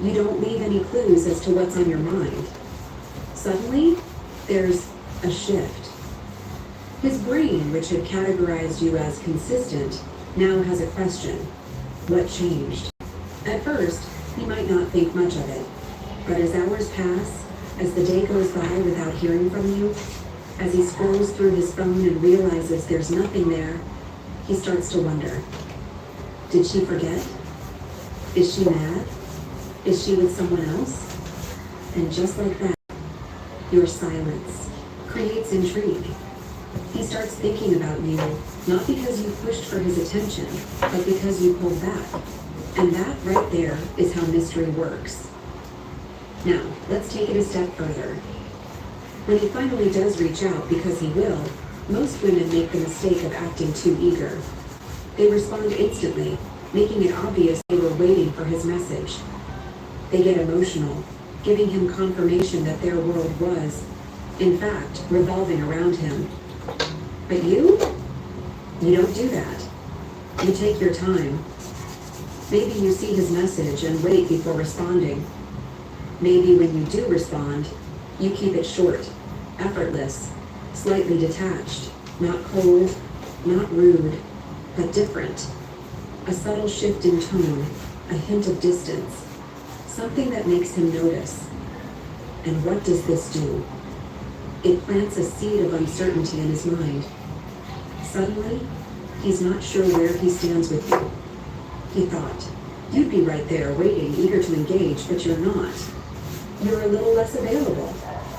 You don't leave any clues as to what's on your mind. Suddenly, there's a shift. His brain, which had categorized you as consistent, now has a question. What changed? At first, he might not think much of it, but as hours pass, as the day goes by without hearing from you, as he scrolls through his phone and realizes there's nothing there, he starts to wonder. Did she forget? Is she mad? Is she with someone else? And just like that, your silence creates intrigue. He starts thinking about you, not because you pushed for his attention, but because you pulled back. And that right there is how mystery works. Now, let's take it a step further. When he finally does reach out, because he will, most women make the mistake of acting too eager. They respond instantly, making it obvious they were waiting for his message. They get emotional, giving him confirmation that their world was, in fact, revolving around him. But you don't do that. You take your time. Maybe you see his message and wait before responding. Maybe when you do respond, you keep it short, effortless, slightly detached, not cold, not rude, but different. A subtle shift in tone, a hint of distance, something that makes him notice. And what does this do? It plants a seed of uncertainty in his mind. Suddenly, he's not sure where he stands with you. He thought, you'd be right there waiting, eager to engage, but you're not. You're a little less available,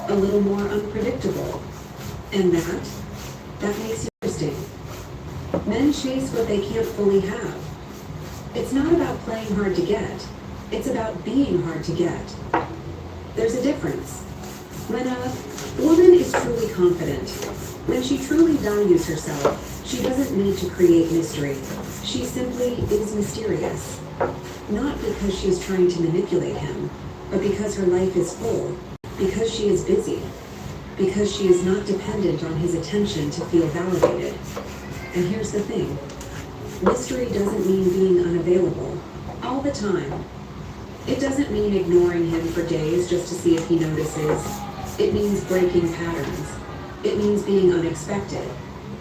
a little more unpredictable. And that makes it interesting. Men chase what they can't fully have. It's not about playing hard to get. It's about being hard to get. There's a difference. When a woman is truly confident, when she truly values herself, she doesn't need to create mystery. She simply is mysterious. Not because she's trying to manipulate him, but because her life is full, because she is busy, because she is not dependent on his attention to feel validated. And here's the thing. Mystery doesn't mean being unavailable all the time. It doesn't mean ignoring him for days just to see if he notices. It means breaking patterns. It means being unexpected.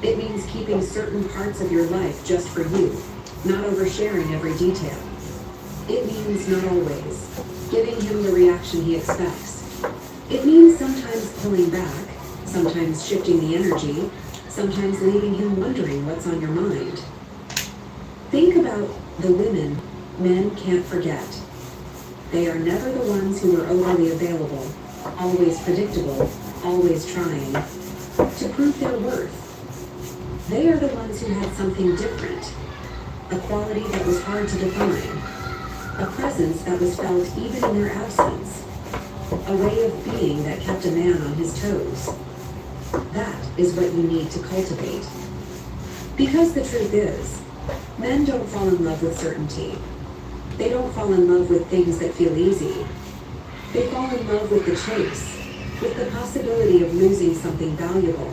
It means keeping certain parts of your life just for you, not oversharing every detail. It means not always giving him the reaction he expects. It means sometimes pulling back, sometimes shifting the energy, sometimes leaving him wondering what's on your mind. Think about the women men can't forget. They are never the ones who are overly available, always predictable, always trying to prove their worth. They are the ones who had something different, a quality that was hard to define, a presence that was felt even in their absence, a way of being that kept a man on his toes. That is what you need to cultivate. Because the truth is, men don't fall in love with certainty. They don't fall in love with things that feel easy. They fall in love with the chase, with the possibility of losing something valuable,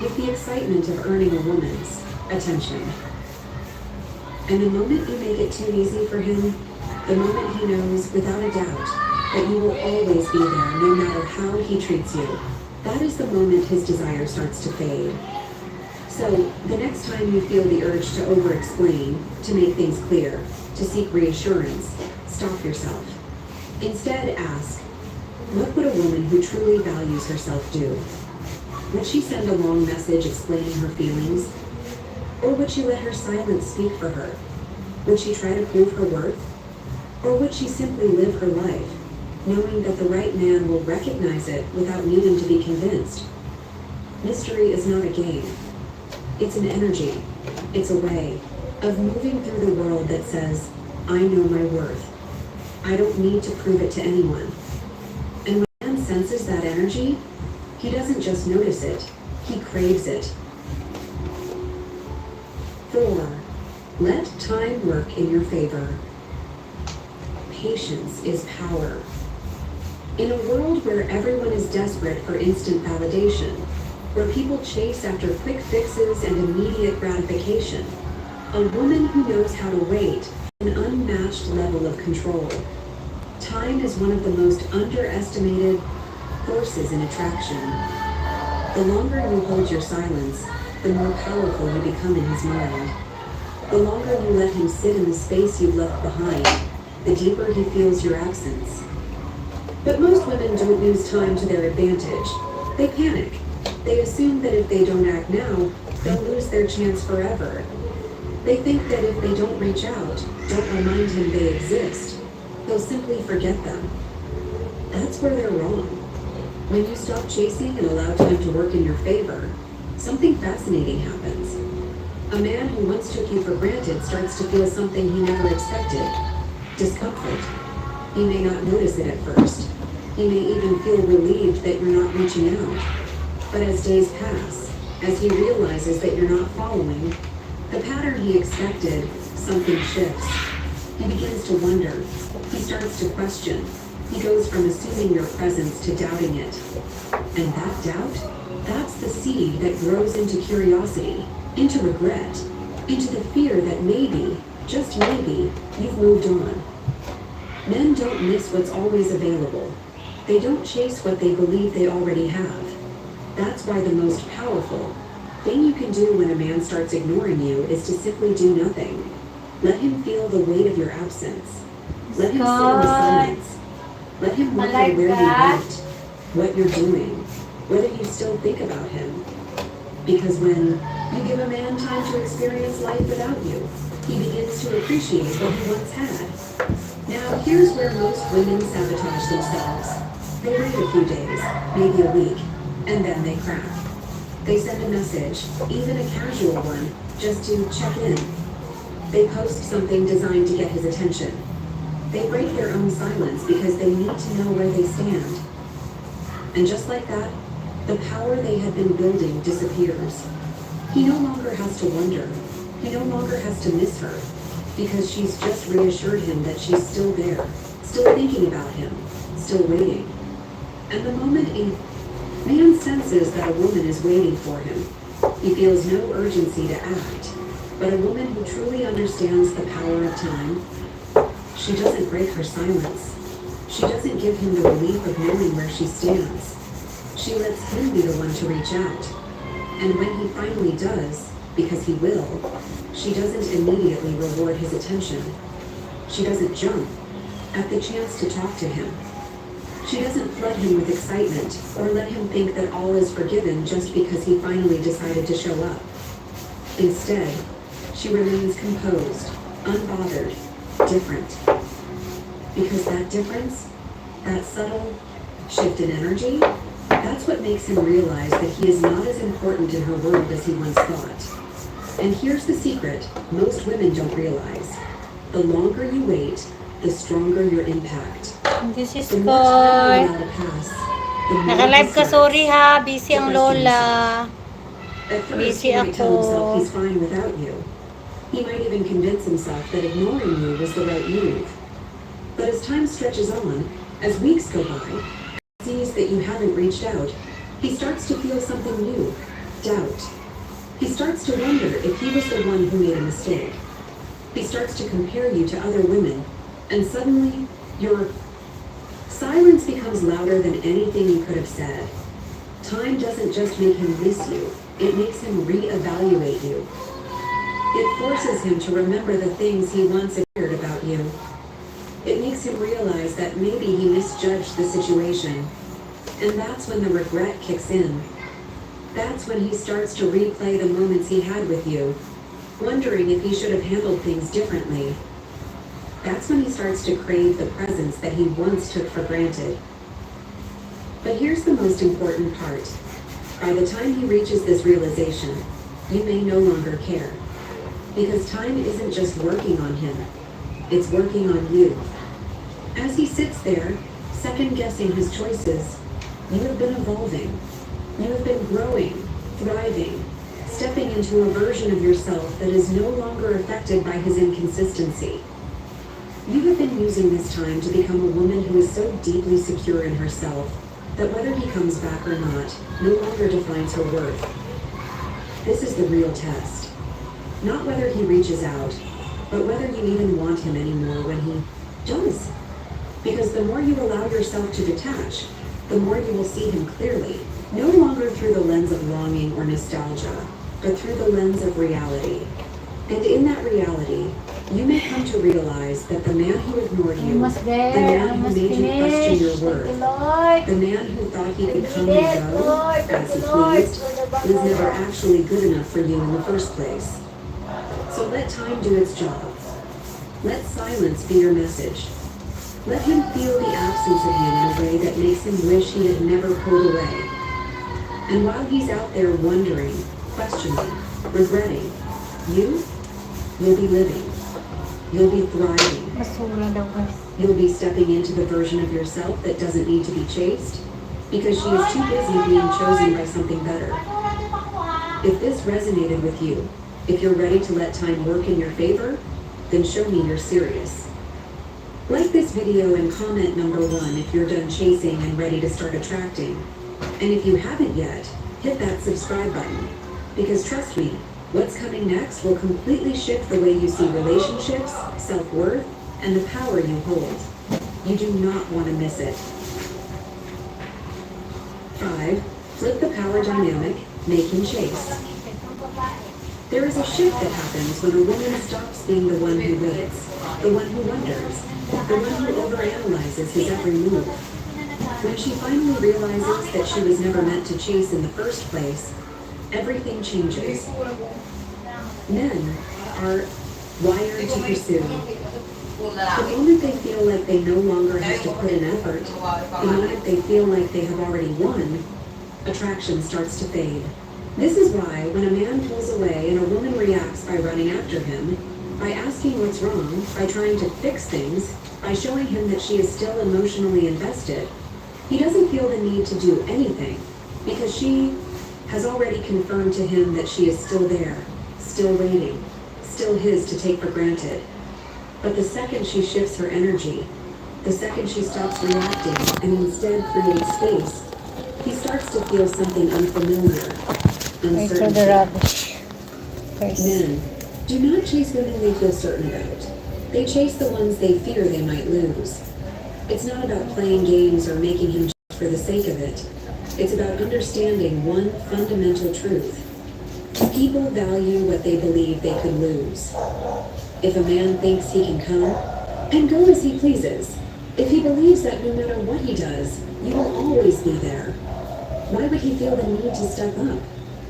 with the excitement of earning a woman's attention. And the moment you make it too easy for him, the moment he knows without a doubt that you will always be there no matter how he treats you, that is the moment his desire starts to fade. So, the next time you feel the urge to over-explain, to make things clear, to seek reassurance, stop yourself. Instead, ask, what would a woman who truly values herself do? Would she send a long message explaining her feelings? Or would she let her silence speak for her? Would she try to prove her worth? Or would she simply live her life, knowing that the right man will recognize it without needing to be convinced? Mystery is not a game. It's an energy. It's a way of moving through the world that says, I know my worth. I don't need to prove it to anyone. And when a man senses that energy, he doesn't just notice it, he craves it. 4. Let time work in your favor. Patience is power. In a world where everyone is desperate for instant validation, where people chase after quick fixes and immediate gratification, a woman who knows how to wait an unmatched level of control. Time is one of the most underestimated forces in attraction. The longer you hold your silence, the more powerful you become in his mind. The longer you let him sit in the space you've left behind, the deeper he feels your absence. But most women don't use time to their advantage. They panic. They assume that if they don't act now, they'll lose their chance forever. They think that if they don't reach out, don't remind him they exist, he'll simply forget them. That's where they're wrong. When you stop chasing and allow time to work in your favor, something fascinating happens. A man who once took you for granted starts to feel something he never expected. Discomfort. He may not notice it at first. He may even feel relieved that you're not reaching out. But as days pass, as he realizes that you're not following the pattern he expected, something shifts. He begins to wonder. He starts to question. He goes from assuming your presence to doubting it. And that doubt, that's the seed that grows into curiosity, into regret, into the fear that maybe, just maybe, you've moved on. Men don't miss what's always available. They don't chase what they believe they already have. That's why the most powerful thing you can do when a man starts ignoring you is to simply do nothing. Let him feel the weight of your absence. Let him sit in the silence. Let him wonder where you went, what you're doing, whether you still think about him. Because when you give a man time to experience life without you, he begins to appreciate what he once had. Now, here's where most women sabotage themselves. They wait a few days, maybe a week, and then they crack. They send a message, even a casual one, just to check in. They post something designed to get his attention. They break their own silence because they need to know where they stand. And just like that, the power they had been building disappears. He no longer has to wonder. He no longer has to miss her, because she's just reassured him that she's still there, still thinking about him, still waiting. And the moment a man senses that a woman is waiting for him, he feels no urgency to act. But a woman who truly understands the power of time, she doesn't break her silence. She doesn't give him the relief of knowing where she stands. She lets him be the one to reach out. And when he finally does, because he will, she doesn't immediately reward his attention. She doesn't jump at the chance to talk to him. She doesn't flood him with excitement or let him think that all is forgiven just because he finally decided to show up. Instead, she remains composed, unbothered, different. Because that difference, that subtle shift in energy, that's what makes him realize that he is not as important in her world as he once thought. And here's the secret most women don't realize. The longer you wait, the stronger your impact. This is The Koy. more time you allow to pass, the more Naka-live he ka, sorry starts ha. Busy to ang question lola. himself. At first, Busy he might tell himself ako. he's fine without you. He might even convince himself that ignoring you was the right move. But as time stretches on, as weeks go by, he sees that you haven't reached out. He starts to feel something new, doubt. He starts to wonder if he was the one who made a mistake. He starts to compare you to other women, and suddenly, your silence becomes louder than anything you could have said. Time doesn't just make him miss you, it makes him reevaluate you. It forces him to remember the things he once cared about you. It makes him realize that maybe he misjudged the situation. And that's when the regret kicks in. That's when he starts to replay the moments he had with you, wondering if he should have handled things differently. That's when he starts to crave the presence that he once took for granted. But here's the most important part. By the time he reaches this realization, you may no longer care. Because time isn't just working on him, it's working on you. As he sits there, second-guessing his choices, you have been evolving. You have been growing, thriving, stepping into a version of yourself that is no longer affected by his inconsistency. You have been using this time to become a woman who is so deeply secure in herself that whether he comes back or not, no longer defines her worth. This is the real test. Not whether he reaches out, but whether you even want him anymore when he does. Because the more you allow yourself to detach, the more you will see him clearly, no longer through the lens of longing or nostalgia, but through the lens of reality. And in that reality, you may come to realize that the man who ignored you, the man who made you question your worth, the man who thought he could come and go as he pleased, was never actually good enough for you in the first place. So let time do its job. Let silence be your message. Let him feel the absence of you in a way that makes him wish he had never pulled away. And while he's out there wondering, questioning, regretting, you'll be living. You'll be thriving. You'll be stepping into the version of yourself that doesn't need to be chased because she is too busy being chosen by something better. If this resonated with you, if you're ready to let time work in your favor, then show me you're serious. Like this video and comment number 1 if you're done chasing and ready to start attracting. And if you haven't yet, hit that subscribe button. Because trust me, what's coming next will completely shift the way you see relationships, self-worth, and the power you hold. You do not want to miss it. 5. Flip the power dynamic, make him chase. There is a shift that happens when a woman stops being the one who waits, the one who wonders, the one who overanalyzes his every move. When she finally realizes that she was never meant to chase in the first place, everything changes. Men are wired to pursue. The moment they feel like they no longer have to put in effort, the moment they feel like they have already won, attraction starts to fade. This is why when a man pulls away and a woman reacts by running after him, by asking what's wrong, by trying to fix things, by showing him that she is still emotionally invested, he doesn't feel the need to do anything because she has already confirmed to him that she is still there, still waiting, still his to take for granted. But the second she shifts her energy, the second she stops reacting and instead creates space, he starts to feel something unfamiliar, uncertainty. Men do not chase women they feel certain about. They chase the ones they fear they might lose. It's not about playing games or making him just for the sake of it. It's about understanding one fundamental truth. People value what they believe they could lose. If a man thinks he can come and go as he pleases, if he believes that no matter what he does, you will always be there, why would he feel the need to step up?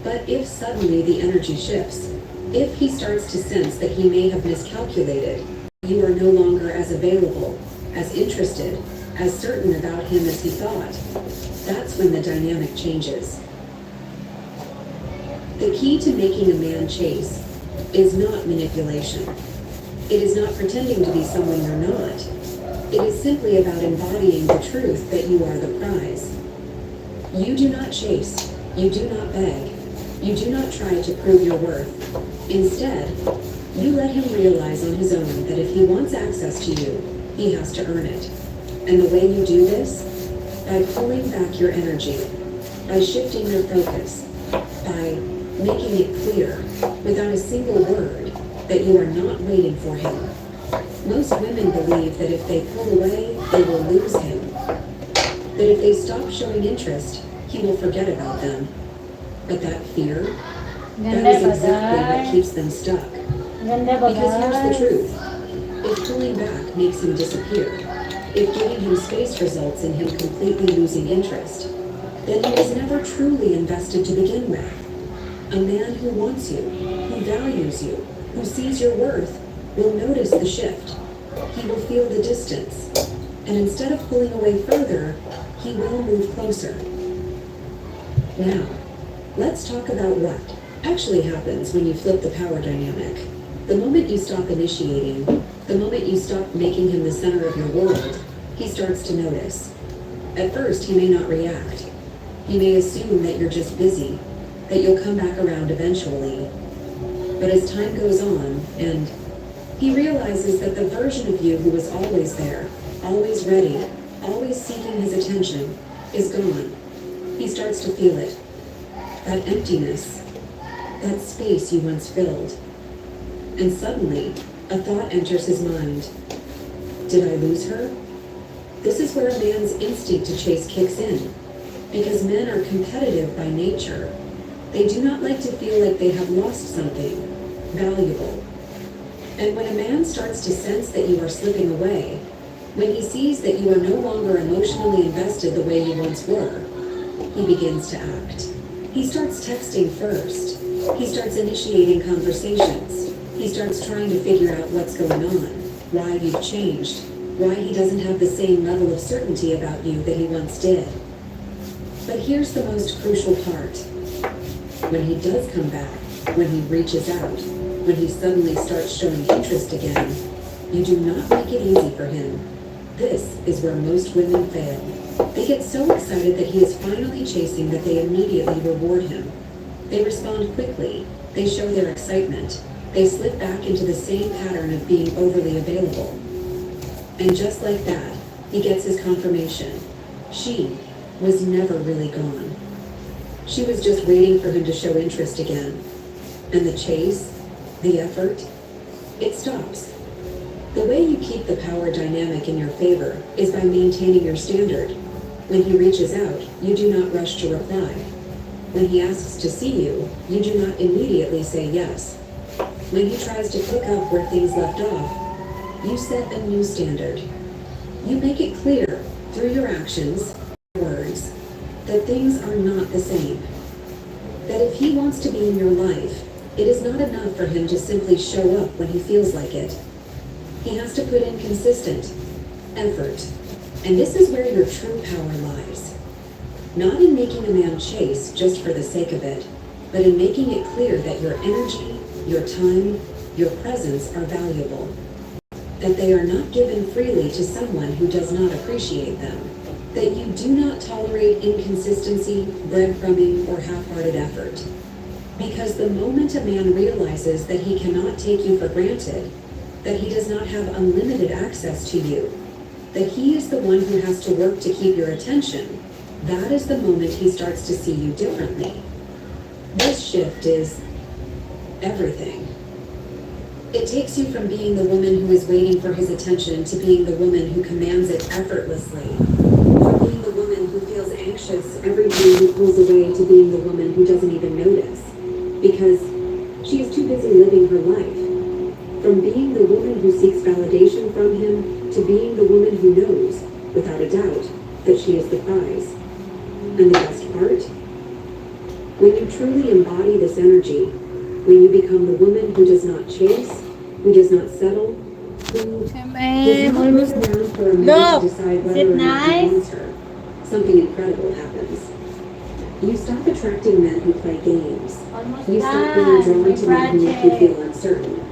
But if suddenly the energy shifts, if he starts to sense that he may have miscalculated, you are no longer as available, as interested, as certain about him as he thought, that's when the dynamic changes. The key to making a man chase is not manipulation. It is not pretending to be someone you're not. It is simply about embodying the truth that you are the prize. You do not chase. You do not beg. You do not try to prove your worth. Instead, you let him realize on his own that if he wants access to you, he has to earn it. And the way you do this? By pulling back your energy, by shifting your focus, by making it clear, without a single word, that you are not waiting for him. Most women believe that if they pull away, they will lose him. That if they stop showing interest, he will forget about them. But that fear, that is exactly what keeps them stuck. Because here's the truth. If pulling back makes him disappear, if giving him space results in him completely losing interest, then he was never truly invested to begin with. A man who wants you, who values you, who sees your worth, will notice the shift. He will feel the distance. And instead of pulling away further, he will move closer. Now, let's talk about what actually happens when you flip the power dynamic. The moment you stop initiating, the moment you stop making him the center of your world, he starts to notice. At first, he may not react. He may assume that you're just busy, that you'll come back around eventually. But as time goes on, and he realizes that the version of you who was always there, always ready, always seeking his attention, is gone. He starts to feel it. That emptiness, that space you once filled. And suddenly, a thought enters his mind. Did I lose her? This is where a man's instinct to chase kicks in, because men are competitive by nature. They do not like to feel like they have lost something valuable. And when a man starts to sense that you are slipping away, when he sees that you are no longer emotionally invested the way you once were, he begins to act. He starts texting first. He starts initiating conversations. He starts trying to figure out what's going on, why you've changed, why he doesn't have the same level of certainty about you that he once did. But here's the most crucial part. When he does come back, when he reaches out, when he suddenly starts showing interest again, you do not make it easy for him. This is where most women fail. They get so excited that he is finally chasing that they immediately reward him. They respond quickly. They show their excitement. They slip back into the same pattern of being overly available. And just like that, he gets his confirmation. She was never really gone. She was just waiting for him to show interest again. And the chase, the effort, it stops. The way you keep the power dynamic in your favor is by maintaining your standard. When he reaches out, you do not rush to reply. When he asks to see you, you do not immediately say yes. When he tries to pick up where things left off, you set a new standard. You make it clear through your actions, words, that things are not the same. That if he wants to be in your life, it is not enough for him to simply show up when he feels like it. He has to put in consistent effort. And this is where your true power lies. Not in making a man chase just for the sake of it, but in making it clear that your energy, your time, your presence are valuable. That they are not given freely to someone who does not appreciate them. That you do not tolerate inconsistency, breadcrumbing, or half-hearted effort. Because the moment a man realizes that he cannot take you for granted, that he does not have unlimited access to you, that he is the one who has to work to keep your attention, that is the moment he starts to see you differently. This shift is everything. It takes you from being the woman who is waiting for his attention to being the woman who commands it effortlessly. From being the woman who feels anxious every time he pulls away to being the woman who doesn't even notice, because she is too busy living her life. From being the woman who seeks validation from him to being the woman who knows, without a doubt, that she is the prize. And the best part? When you truly embody this energy, when you become the woman who does not chase, who does not settle, who does not look around for a man to decide whether or not he wants her, something incredible happens. You stop attracting men who play games. You stop being drawn to men who make you feel uncertain.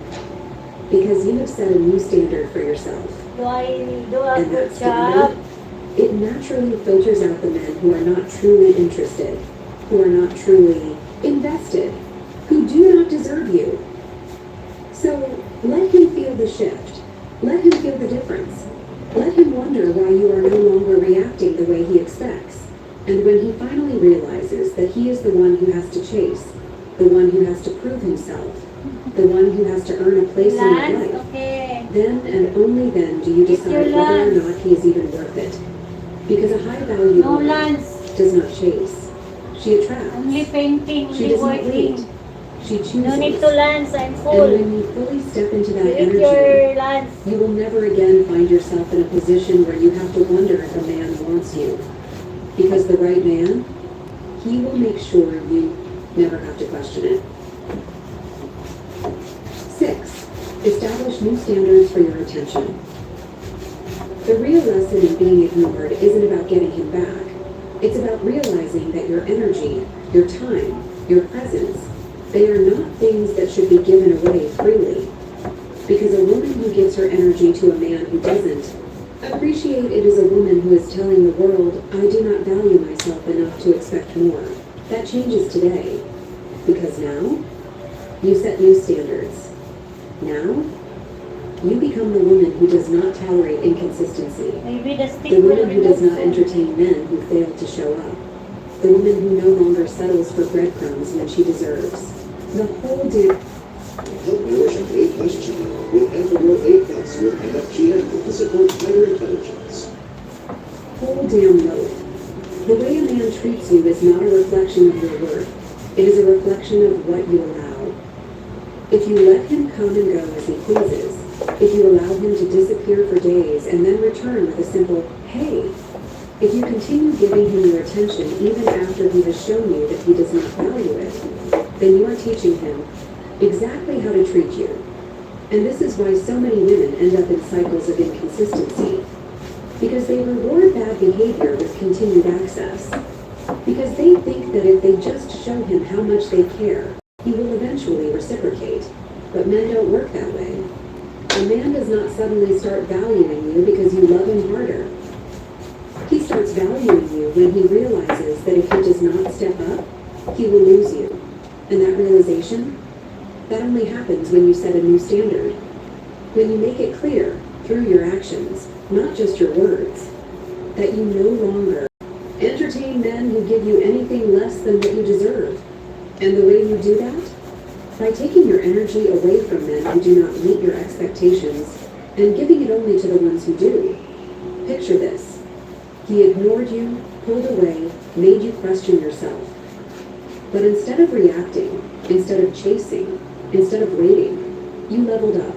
Because you have set a new standard for yourself. And that standard, it naturally filters out the men who are not truly interested, who are not truly invested, who do not deserve you. So let him feel the shift. Let him feel the difference. Let him wonder why you are no longer reacting the way he expects. And when he finally realizes that he is the one who has to chase, the one who has to prove himself, the one who has to earn a place in your life, then and only then do you decide whether or not he is even worth it. Because a high-value woman does not chase. She attracts. Only painting, She does not wait. She chooses. No need to lance, I'm full. And when you fully step into that Take your energy, lance. you will never again find yourself in a position where you have to wonder if a man wants you. Because the right man, he will make sure you never have to question it. 6. Establish new standards for your attention. The real lesson in being ignored isn't about getting him back. It's about realizing that your energy, your time, your presence, they are not things that should be given away freely. Because a woman who gives her energy to a man who doesn't, appreciate it as a woman who is telling the world, I do not value myself enough to expect more. That changes today. Because now, you set new standards. Now, you become the woman who does not tolerate inconsistency. Maybe the stick The will woman who does remove not entertain men who fail to show up. The woman who no longer settles for breadcrumbs when she deserves. The whole damn... Help viewership A+ channel with Everworld A+ with NFGM to support higher intelligence. whole damn loaf. The way a man treats you is not a reflection of your worth. It is a reflection of what you allow. If you let him come and go as he pleases, if you allow him to disappear for days and then return with a simple, hey, if you continue giving him your attention even after he has shown you that he does not value it, then you are teaching him exactly how to treat you. And this is why so many women end up in cycles of inconsistency. Because they reward bad behavior with continued access. Because they think that if they just show him how much they care, he will eventually reciprocate. But men don't work that way. A man does not suddenly start valuing you because you love him harder. He starts valuing you when he realizes that if he does not step up, he will lose you. And that realization, that only happens when you set a new standard. When you make it clear, through your actions, not just your words, that you no longer entertain men who give you anything less than what you deserve. And the way you do that? By taking your energy away from men who do not meet your expectations and giving it only to the ones who do. Picture this. He ignored you, pulled away, made you question yourself. But instead of reacting, instead of chasing, instead of waiting, you leveled up.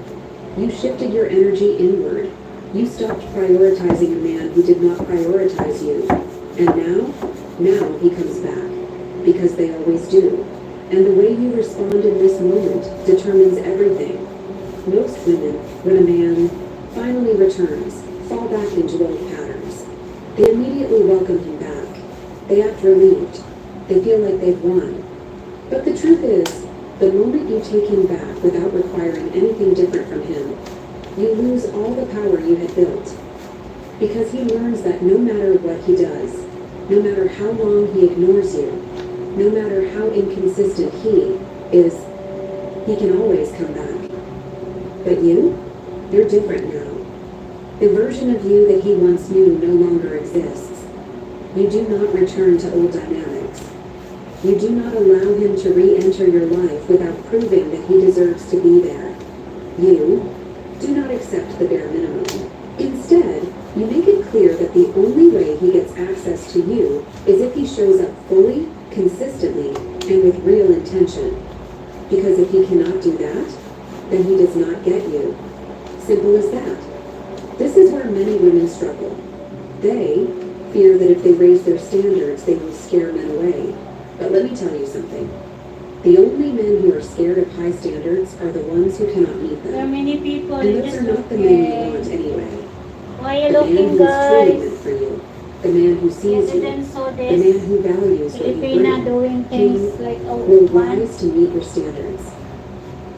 You shifted your energy inward. You stopped prioritizing a man who did not prioritize you. And now he comes back. Because they always do. And the way you respond in this moment determines everything. Most women, when a man finally returns, fall back into old patterns. They immediately welcome him back. They act relieved. They feel like they've won. But the truth is, the moment you take him back without requiring anything different from him, you lose all the power you had built. Because he learns that no matter what he does, no matter how long he ignores you, no matter how inconsistent he is, he can always come back. But you're different now. The version of you that he once knew no longer exists. You do not return to old dynamics. You do not allow him to re-enter your life without proving that he deserves to be there. You do not accept the bare minimum. Instead, you make it clear that the only way he gets access to you is if he shows up fully, consistently, and with real intention. Because if he cannot do that, then he does not get you. Simple as that. This is where many women struggle. They fear that if they raise their standards, they will scare men away. But let me tell you something. The only men who are scared of high standards are the ones who cannot meet There are them. many people And who those just are not look the men you at. want anyway. Why are you The man looking, who is truly guys? meant for you. The man who You sees you. didn't saw The man this who values what you Filipina bring. doing things like Will one. rise to meet your standards.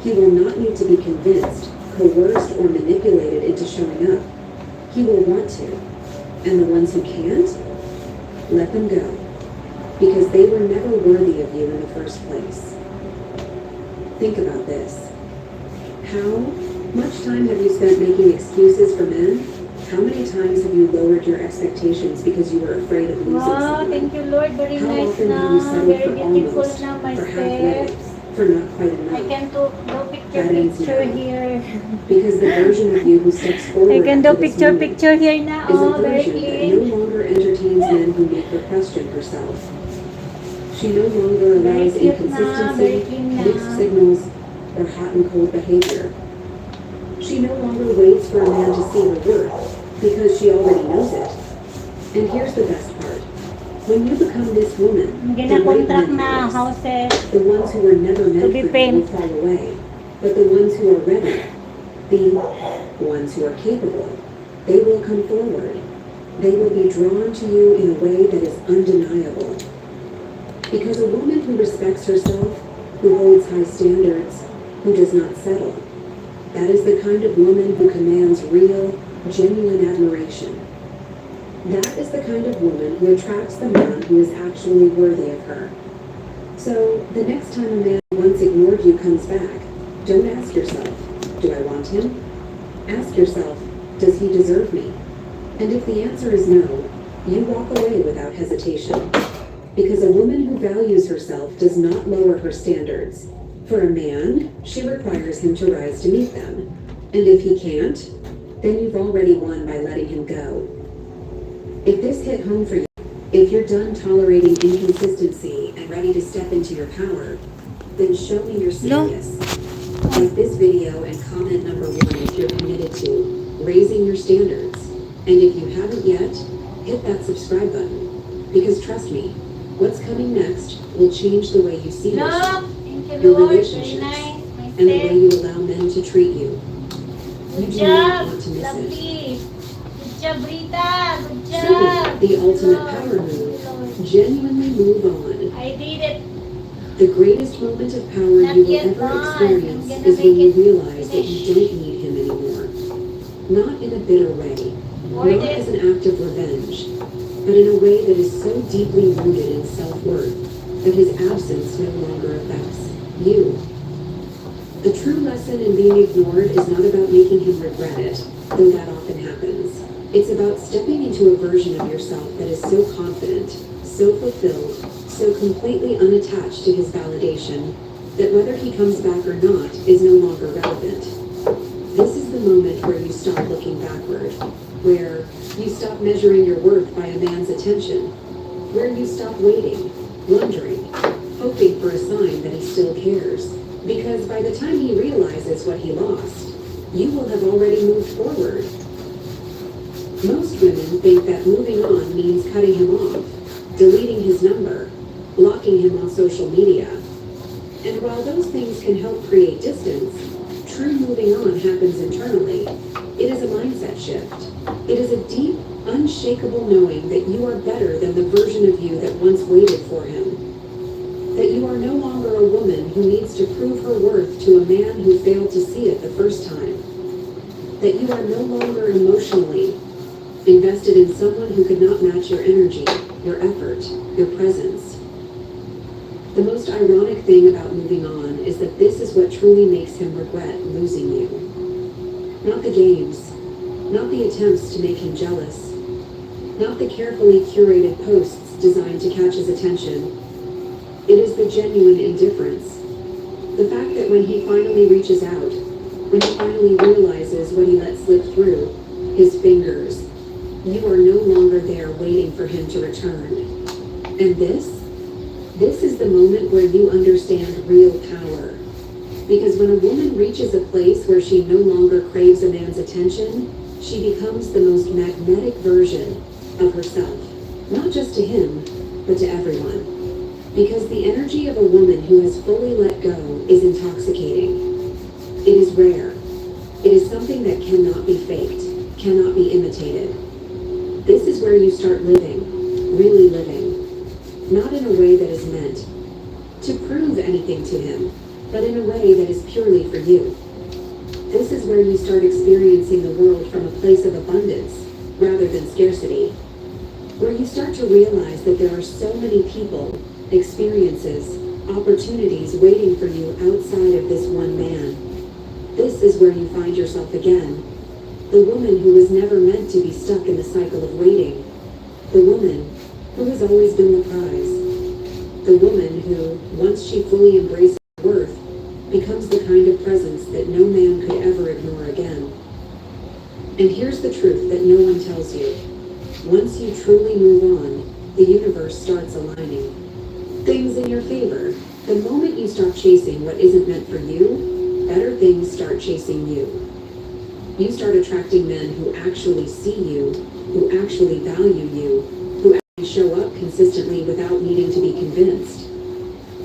He will not need to be convinced, coerced, or manipulated into showing up. He will want to. And the ones who can't, let them go. Because they were never worthy of you in the first place. Think about this. How much time have you spent making excuses for men? How many times have you lowered your expectations because you were afraid of losing Wow, someone? thank you Lord, very How nice often na, have you settled very for beautiful almost, na my for halfway, steps. for not quite I enough? can do picture That ends picture now. here. Because the version of you who steps forward I can do after this picture moment picture here na. is a Oh, very version that no clean. longer entertains men who make her question herself. She no longer Very allows cute na, very inconsistency, clean mixed na. signals, or hot and cold behavior. She no longer waits for a man to see her worth, because she already knows it. And here's the best part. When you become this woman, the great Gina-contract men na leaders, houses the ones who were never meant to be for you paid. will fall away. But the ones who are ready, the ones who are capable, they will come forward. They will be drawn to you in a way that is undeniable. Because a woman who respects herself, who holds high standards, who does not settle, that is the kind of woman who commands real, genuine admiration. That is the kind of woman who attracts the man who is actually worthy of her. So, the next time a man who once ignored you comes back, don't ask yourself, do I want him? Ask yourself, does he deserve me? And if the answer is no, you walk away without hesitation. Because a woman who values herself does not lower her standards. For a man, she requires him to rise to meet them. And if he can't, then you've already won by letting him go. If this hit home for you, if you're done tolerating inconsistency and ready to step into your power, then show me you're serious. Like this video and comment number 1 if you're committed to raising your standards. And if you haven't yet, hit that subscribe button. Because trust me, what's coming next will change the way you see yourself, Thank you, your Lord. Very relationships, nice. My and the way step. you allow men to treat you. You Good do not job. want to miss it. Lovely. Good job, Rita. Good So, job. the ultimate Lord. power move. Lord. Genuinely move on. I did it. The greatest moment of power Not you will yet ever done. experience I'm gonna is when make you it realize that finish. you don't need him anymore. Not in a bitter way, Worth not it. as an act of revenge, but in a way that is so deeply rooted in self-worth that his absence no longer affects you. The true lesson in being ignored is not about making him regret it, though that often happens. It's about stepping into a version of yourself that is so confident, so fulfilled, so completely unattached to his validation, that whether he comes back or not is no longer relevant. This is the moment where you stop looking backward, where you stop measuring your worth by a man's attention, where you stop waiting, wondering, hoping for a sign that he still cares. Because by the time he realizes what he lost, you will have already moved forward. Most women think that moving on means cutting him off, deleting his number, blocking him on social media. And while those things can help create distance, true moving on happens internally. It is a mindset shift. It is a deep, unshakable knowing that you are better than the version of you that once waited for him. That you are no longer a woman who needs to prove her worth to a man who failed to see it the first time. That you are no longer emotionally invested in someone who could not match your energy, your effort, your presence. The most ironic thing about moving on is that this is what truly makes him regret losing you. Not the games, not the attempts to make him jealous, not the carefully curated posts designed to catch his attention. It is the genuine indifference. The fact that when he finally reaches out, when he finally realizes what he let slip through his fingers, you are no longer there waiting for him to return. And this is the moment where you understand real power. Because when a woman reaches a place where she no longer craves a man's attention, she becomes the most magnetic version of herself. Not just to him, but to everyone. Because the energy of a woman who has fully let go is intoxicating. It is rare. It is something that cannot be faked, cannot be imitated. This is where you start living, really living. Not in a way that is meant to prove anything to him, but in a way that is purely for you. This is where you start experiencing the world from a place of abundance rather than scarcity. Where you start to realize that there are so many people, experiences, opportunities waiting for you outside of this one man. This is where you find yourself again. The woman who was never meant to be stuck in the cycle of waiting. The woman who has always been the prize. The woman who, once she fully embraces her worth, becomes the kind of presence that no man could ever ignore again. And here's the truth that no one tells you. Once you truly move on, the universe starts aligning. Things in your favor. The moment you stop chasing what isn't meant for you, better things start chasing you. You start attracting men who actually see you, who actually value you, who actually show up consistently without needing to be convinced.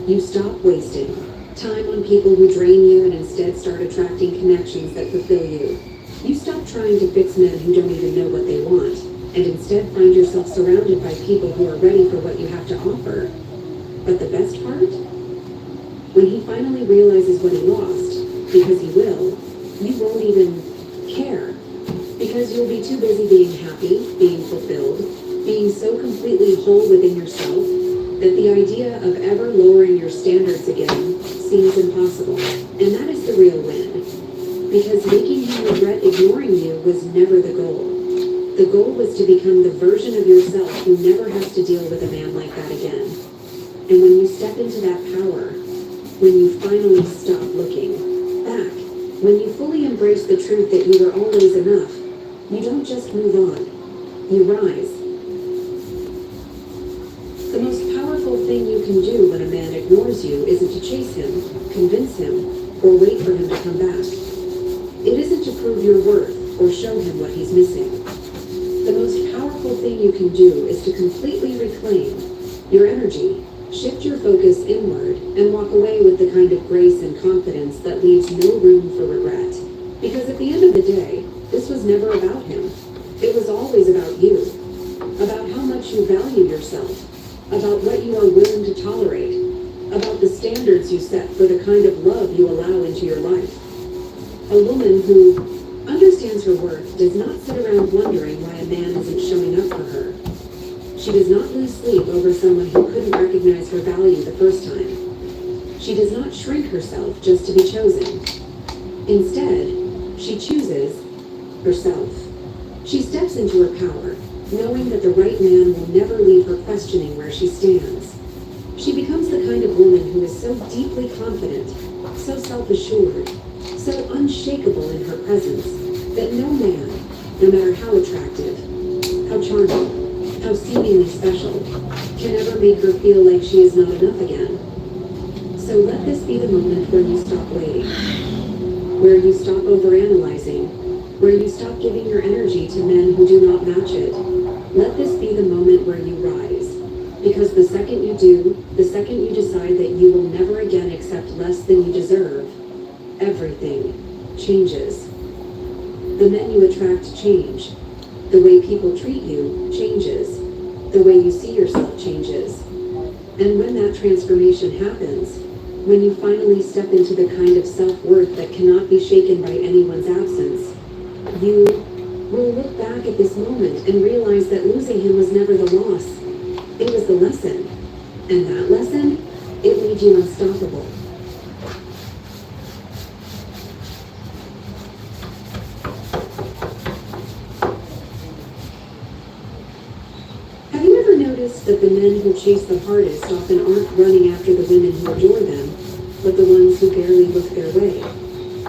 You stop wasting time on people who drain you and instead start attracting connections that fulfill you. You stop trying to fix men who don't even know what they want, and instead find yourself surrounded by people who are ready for what you have to offer. But the best part? When he finally realizes what he lost, because he will, you won't even care. Because you'll be too busy being happy, being fulfilled, being so completely whole within yourself that the idea of ever lowering your standards again seems impossible. And that is the real win. Because making him regret ignoring you was never the goal. The goal was to become the version of yourself who never has to deal with a man like that again. And when you step into that power, when you finally stop looking back, when you fully embrace the truth that you were always enough, you don't just move on. You rise. can do when a man ignores you isn't to chase him, convince him, or wait for him to come back. It isn't to prove your worth or show him what he's missing. The most powerful thing you can do is to completely reclaim your energy, shift your focus inward, and walk away with the kind of grace and confidence that leaves no room for regret. Because at the end of the day, this was never about him. It was always about you. About how much you value yourself. About what you are willing to tolerate. About the standards you set for the kind of love you allow into your life. A woman who understands her worth does not sit around wondering why a man isn't showing up for her. She does not lose sleep over someone who couldn't recognize her value the first time. She does not shrink herself just to be chosen. Instead, she chooses herself. She steps into her power, knowing that the right man will never leave her questioning where she stands. She becomes the kind of woman who is so deeply confident, so self-assured, so unshakable in her presence, that no man, no matter how attractive, how charming, how seemingly special, can ever make her feel like she is not enough again. So let this be the moment where you stop waiting, where you stop overanalyzing, where you stop giving your energy to men who do not match it. Let this be the moment where you rise. Because the second you do, the second you decide that you will never again accept less than you deserve, everything changes. The men you attract change. The way people treat you changes. The way you see yourself changes. And when that transformation happens, when you finally step into the kind of self-worth that cannot be shaken by anyone's absence, you will look back at this moment and realize that losing him was never the loss. It was the lesson. And that lesson, it made you unstoppable. Have you ever noticed that the men who chase the hardest often aren't running after the women who adore them, but the ones who barely look their way?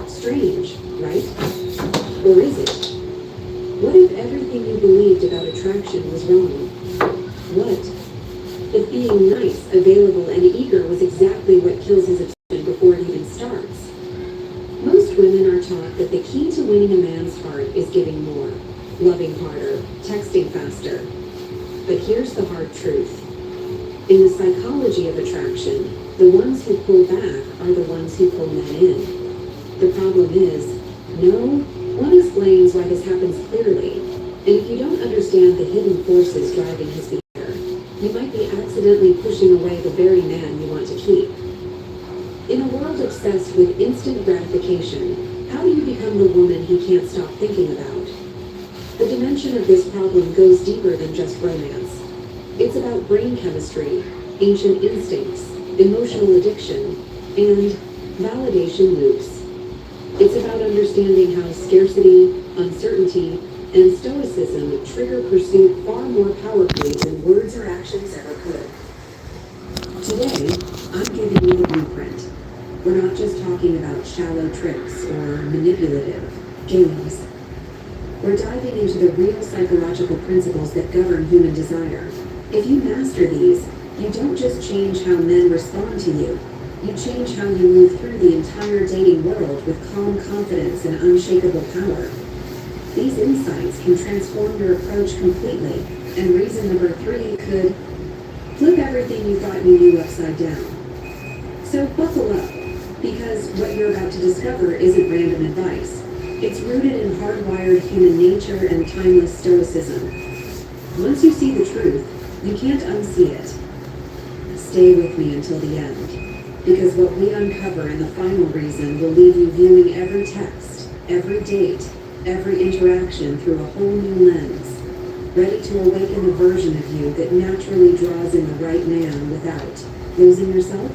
Strange, right? Or is it? What if everything you believed about attraction was wrong? What if being nice, available, and eager was exactly what kills his obsession before it even starts? Most women are taught that the key to winning a man's heart is giving more, loving harder, texting faster. But here's the hard truth. In the psychology of attraction, the ones who pull back are the ones who pull men in. The problem is, no one explains why this happens clearly, and if you don't understand the hidden forces driving his behavior, you might be accidentally pushing away the very man you want to keep. In a world obsessed with instant gratification, how do you become the woman he can't stop thinking about? The dimension of this problem goes deeper than just romance. It's about brain chemistry, ancient instincts, emotional addiction, and validation loops. It's about understanding how scarcity, uncertainty, and stoicism trigger pursuit far more powerfully than words or actions ever could. Today, I'm giving you the blueprint. We're not just talking about shallow tricks or manipulative games. We're diving into the real psychological principles that govern human desire. If you master these, you don't just change how men respond to you. You change how you move through the entire dating world with calm confidence and unshakable power. These insights can transform your approach completely, and reason number 3 could flip everything you thought you knew upside down. So buckle up, because what you're about to discover isn't random advice. It's rooted in hardwired human nature and timeless stoicism. Once you see the truth, you can't unsee it. Stay with me until the end, because what we uncover in the final reason will leave you viewing every text, every date, every interaction through a whole new lens, ready to awaken the version of you that naturally draws in the right man without losing yourself.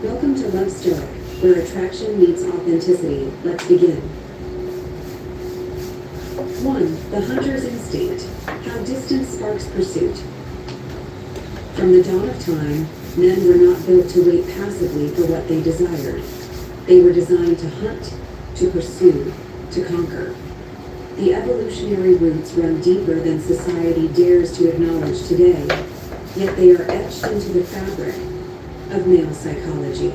Welcome to Love Stoic, where attraction meets authenticity. Let's begin. 1. The hunter's instinct. How distance sparks pursuit. From the dawn of time, men were not built to wait passively for what they desired. They were designed to hunt, to pursue, to conquer. The evolutionary roots run deeper than society dares to acknowledge today. yet they are etched into the fabric of male psychology.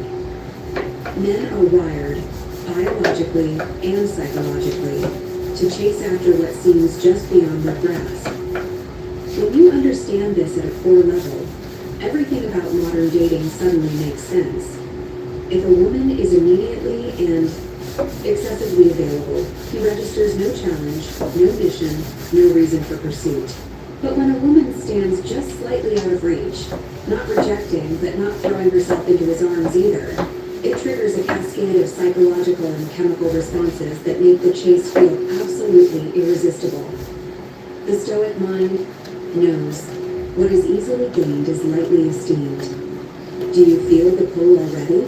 Men are wired, biologically and psychologically, to chase after what seems just beyond their grasp. When you understand this at a core level, everything about modern dating suddenly makes sense. If a woman is immediately and excessively available, he registers no challenge, no mission, no reason for pursuit. But when a woman stands just slightly out of reach, not rejecting but not throwing herself into his arms either, it triggers a cascade of psychological and chemical responses that make the chase feel absolutely irresistible. The Stoic mind knows what is easily gained is lightly esteemed. Do you feel the pull already?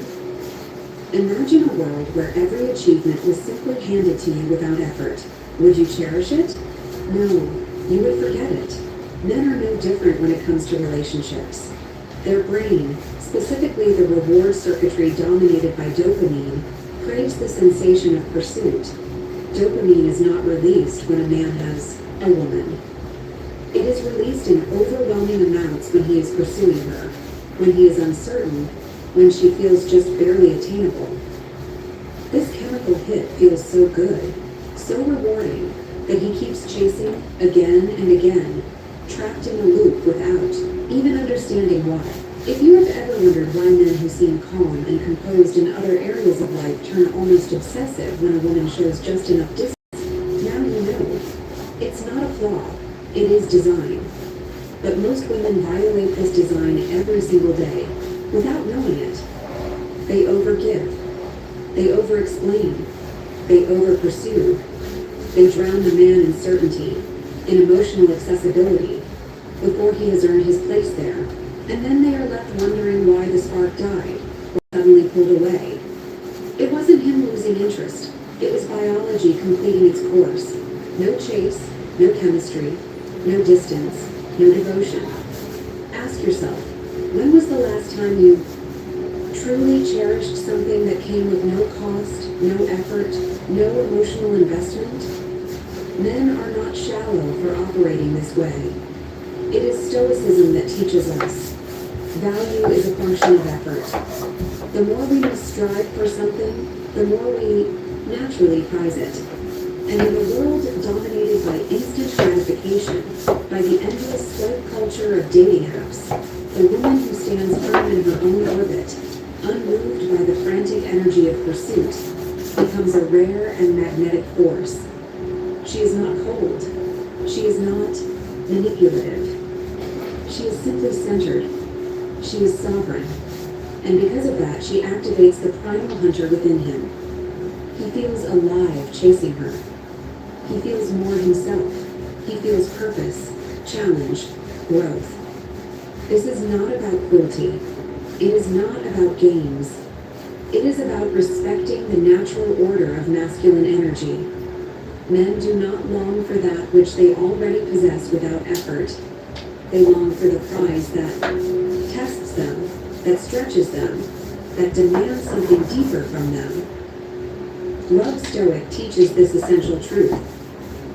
Imagine a world where every achievement was simply handed to you without effort. Would you cherish it? No, you would forget it. Men are no different when it comes to relationships. Their brain, specifically the reward circuitry dominated by dopamine, craves the sensation of pursuit. Dopamine is not released when a man has a woman. It is released in overwhelming amounts when he is pursuing her, when he is uncertain, when she feels just barely attainable. This chemical hit feels so good, so rewarding, that he keeps chasing again and again, trapped in a loop without even understanding why. If you have ever wondered why men who seem calm and composed in other areas of life turn almost obsessive when a woman shows just enough distance, now you know. It's not a flaw, it is design. But most women violate this design every single day, without knowing it. They overgive, they overexplain, they overpursue, they drown the man in certainty, in emotional accessibility, before he has earned his place there, and then they are left wondering why the spark died, or suddenly pulled away. It wasn't him losing interest, it was biology completing its course. No chase, no chemistry, no distance, no devotion. Ask yourself, when was the last time you truly cherished something that came with no cost, no effort, no emotional investment? Men are not shallow for operating this way. It is Stoicism that teaches us. Value is a function of effort. The more we must strive for something, the more we naturally prize it. And in a world dominated by instant gratification, by the endless swipe culture of dating apps, the woman who stands firm in her own orbit, unmoved by the frantic energy of pursuit, becomes a rare and magnetic force. She is not cold. She is not manipulative. She is simply centered. She is sovereign. And because of that, she activates the primal hunter within him. He feels alive chasing her. He feels more himself. He feels purpose, challenge, growth. This is not about cruelty. It is not about games. It is about respecting the natural order of masculine energy. Men do not long for that which they already possess without effort. They long for the prize that tests them, that stretches them, that demands something deeper from them. Love Stoic teaches this essential truth.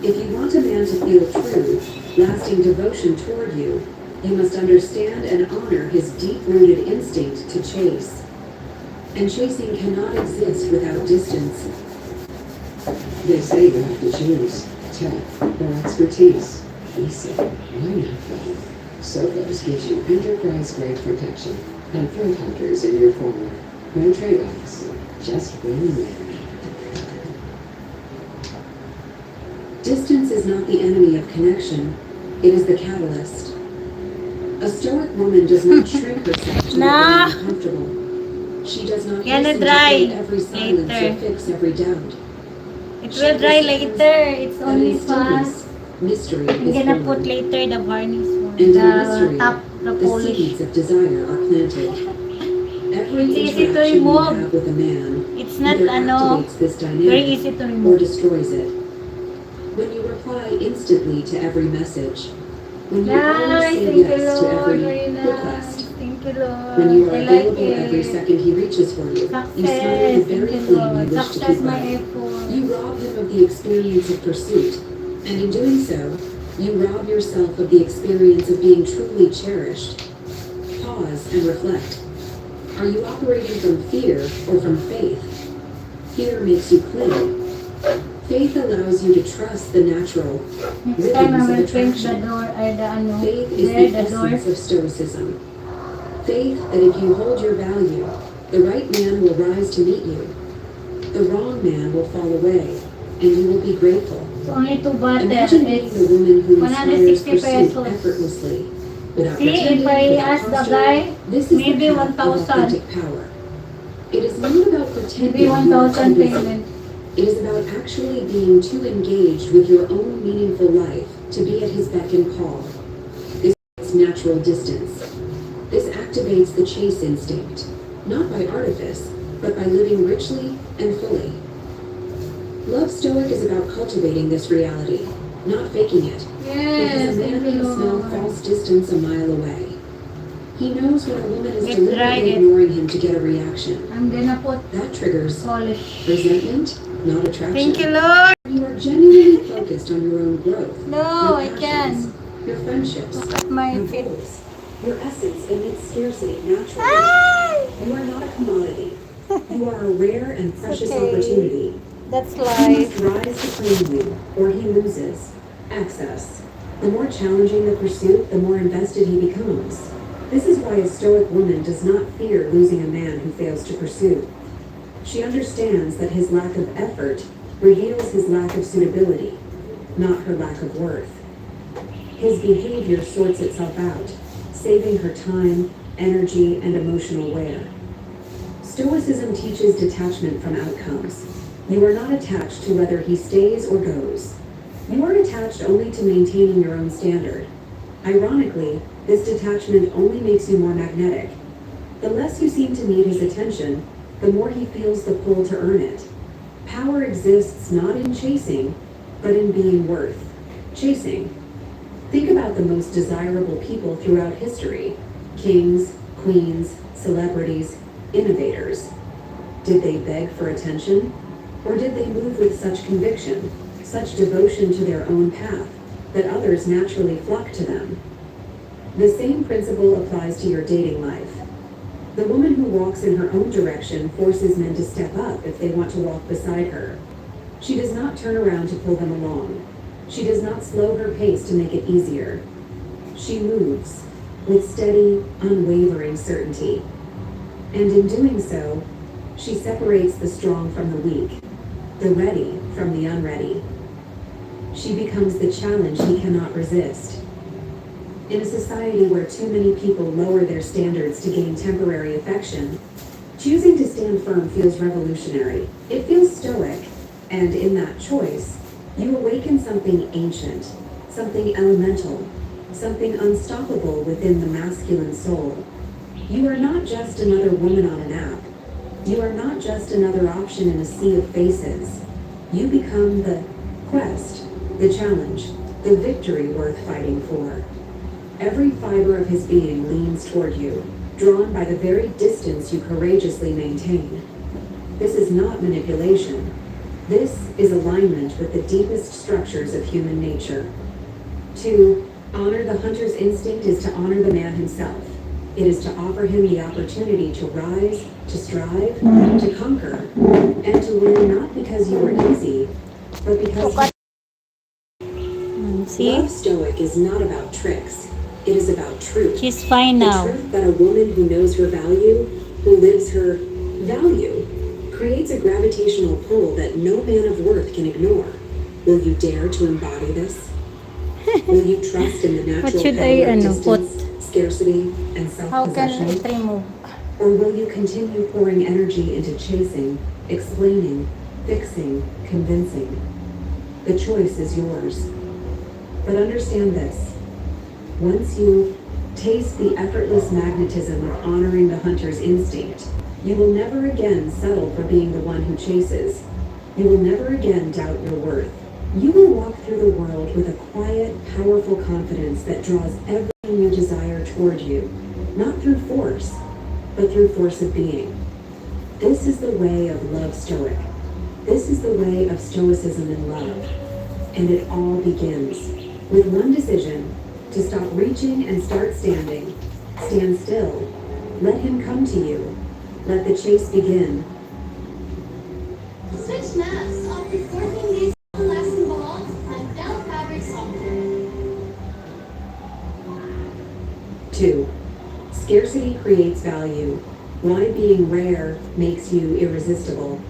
If you want a man to feel true, lasting devotion toward you, you must understand and honor his deep-rooted instinct to chase. And chasing cannot exist without distance. They say you have to choose tech or expertise. We say, why not both? Sophos gives you enterprise-grade protection and front hunters in your corner. No trade-offs, just win-win. Distance is not the enemy of connection, it is the catalyst. A Stoic woman does not shrink herself to Nah. make uncomfortable. She does not Gonna listen to dry fill every silence later. or fix every doubt. It will dry later. It's That only in fast. stillness, mystery I'm is gonna born. put later the varnish one. And in The mystery, top, the the polish. seeds of desire are planted. Every It's easy to interaction you remove. have with a man It's not either ano, activates this very dynamic easy to or remove. destroys it. When you reply instantly to every message, when you always Nice, say thank you yes to Lord, every very nice. request, Thank you Lord. when you are I like available every it. second he reaches for you, you smother the Success, very thank you flame you Lord. wish to Success keep my burning. effort. You rob him of the experience of pursuit, and in doing so, You rob yourself of the experience of being truly cherished. Pause and reflect. Are you operating from fear or from faith? Fear makes you cling. Faith allows you to trust the natural Next time I rhythms of will paint the attraction. door, Faith is there, the the door. essence of stoicism. Faith that if you hold your value, the right man will rise to meet you. The wrong man will fall away, and you will be grateful. It's only 2 butter. Imagine being It's the woman who inspires 160 pursuit pesos. effortlessly, without See, pretending, if I without ask the posturing. guy, This is maybe the path of 1,000. authentic power. It is not about pretending Maybe you are too 1,000 busy. payment. It is about actually being too engaged with your own meaningful life to be at his beck and call. This is natural distance. This activates the chase instinct, not by artifice, but by living richly and fully. Love Stoic is about cultivating this reality, not faking it. Yes, Because a man thank you, can smell Lord. false distance a mile away. He knows when a woman is It deliberately dried it. ignoring him to get a reaction. I'm gonna put That triggers polish. resentment, not attraction. Thank you, Lord. You are genuinely focused on your own growth. No, your I passions, can. Your friendships. Look at my Your feet. goals. Your essence amidst scarcity, naturally. Ah! You are not a commodity. You are a rare and precious okay. opportunity. That's He life. must rise to claim you, or he loses access. The more challenging the pursuit, the more invested he becomes. This is why a stoic woman does not fear losing a man who fails to pursue. She understands that his lack of effort reveals his lack of suitability, not her lack of worth. His behavior sorts itself out, saving her time, energy, and emotional wear. Stoicism teaches detachment from outcomes. You are not attached to whether he stays or goes. You are attached only to maintaining your own standard. Ironically, this detachment only makes you more magnetic. The less you seem to need his attention, the more he feels the pull to earn it. Power exists not in chasing, but in being worth chasing. Think about the most desirable people throughout history: kings, queens, celebrities, innovators. Did they beg for attention? Or did they move with such conviction, such devotion to their own path, that others naturally flock to them? The same principle applies to your dating life. The woman who walks in her own direction forces men to step up if they want to walk beside her. She does not turn around to pull them along. She does not slow her pace to make it easier. She moves with steady, unwavering certainty. And in doing so, she separates the strong from the weak, the ready from the unready. She becomes the challenge he cannot resist. In a society where too many people lower their standards to gain temporary affection, choosing to stand firm feels revolutionary. It feels stoic, and in that choice, you awaken something ancient, something elemental, something unstoppable within the masculine soul. You are not just another woman on an app. You are not just another option in a sea of faces. You become the quest, the challenge, the victory worth fighting for. Every fiber of his being leans toward you, drawn by the very distance you courageously maintain. This is not manipulation. This is alignment with the deepest structures of human nature. To honor the hunter's instinct is to honor the man himself. It is to offer him the opportunity to rise, to strive, to conquer, and to win not because you are easy, but because See? Love Stoic is not about tricks. It is about truth. She's fine The now. truth that a woman who knows her value, who lives her value, creates a gravitational pull that no man of worth can ignore. Will you dare to embody this? Will you trust in the natural should power I, of put? distance, scarcity, and How can self-possession? it remove? Or will you continue pouring energy into chasing, explaining, fixing, convincing? The choice is yours. But understand this. Once you taste the effortless magnetism of honoring the hunter's instinct, you will never again settle for being the one who chases. You will never again doubt your worth. You will walk through the world with a quiet, powerful confidence that draws everything you desire toward you, not through force, but through force of being. This is the way of Love Stoic. This is the way of stoicism in love. And it all begins With one decision, to stop reaching and start standing. Stand still. Let him come to you. Let the chase begin. Switch maps after 14 days of lasting balls and Bell Fabric Software. 2. Scarcity creates value. Why being rare makes you irresistible.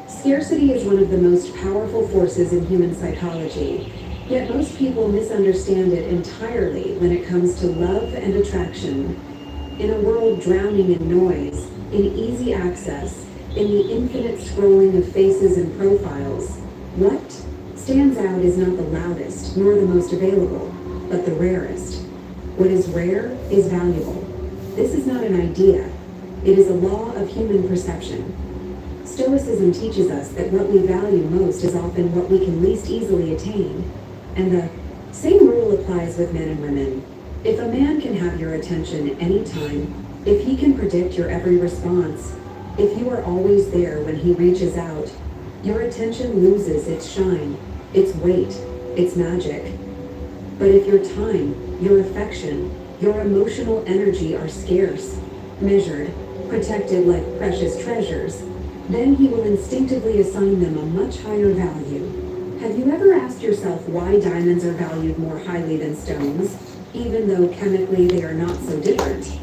Scarcity is one of the most powerful forces in human psychology, yet most people misunderstand it entirely when it comes to love and attraction. In a world drowning in noise, in easy access, in the infinite scrolling of faces and profiles, what stands out is not the loudest nor the most available, but the rarest. What is rare is valuable. This is not an idea. It is a law of human perception. Stoicism teaches us that what we value most is often what we can least easily attain. And the same rule applies with men and women. If a man can have your attention anytime, if he can predict your every response, if you are always there when he reaches out, your attention loses its shine, its weight, its magic. But if your time, your affection, your emotional energy are scarce, measured, protected like precious treasures, then he will instinctively assign them a much higher value. Have you ever asked yourself why diamonds are valued more highly than stones, even though chemically they are not so different?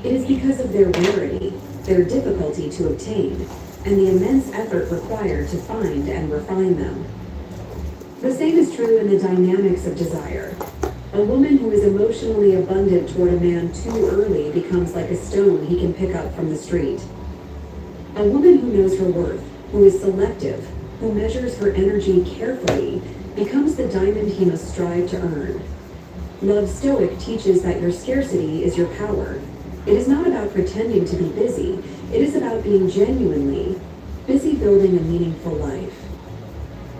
It is because of their rarity, their difficulty to obtain, and the immense effort required to find and refine them. The same is true in the dynamics of desire. A woman who is emotionally abundant toward a man too early becomes like a stone he can pick up from the street. A woman who knows her worth, who is selective, who measures her energy carefully, becomes the diamond he must strive to earn. Love Stoic teaches that your scarcity is your power. It is not about pretending to be busy. It is about being genuinely busy building a meaningful life.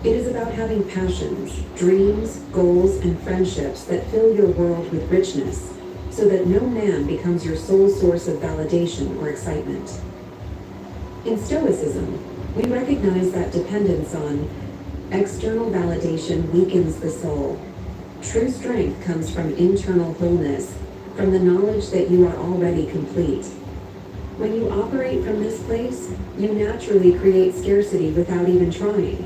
It is about having passions, dreams, goals, and friendships that fill your world with richness, so that no man becomes your sole source of validation or excitement. In Stoicism, we recognize that dependence on external validation weakens the soul. True strength comes from internal wholeness, from the knowledge that you are already complete. When you operate from this place, you naturally create scarcity without even trying.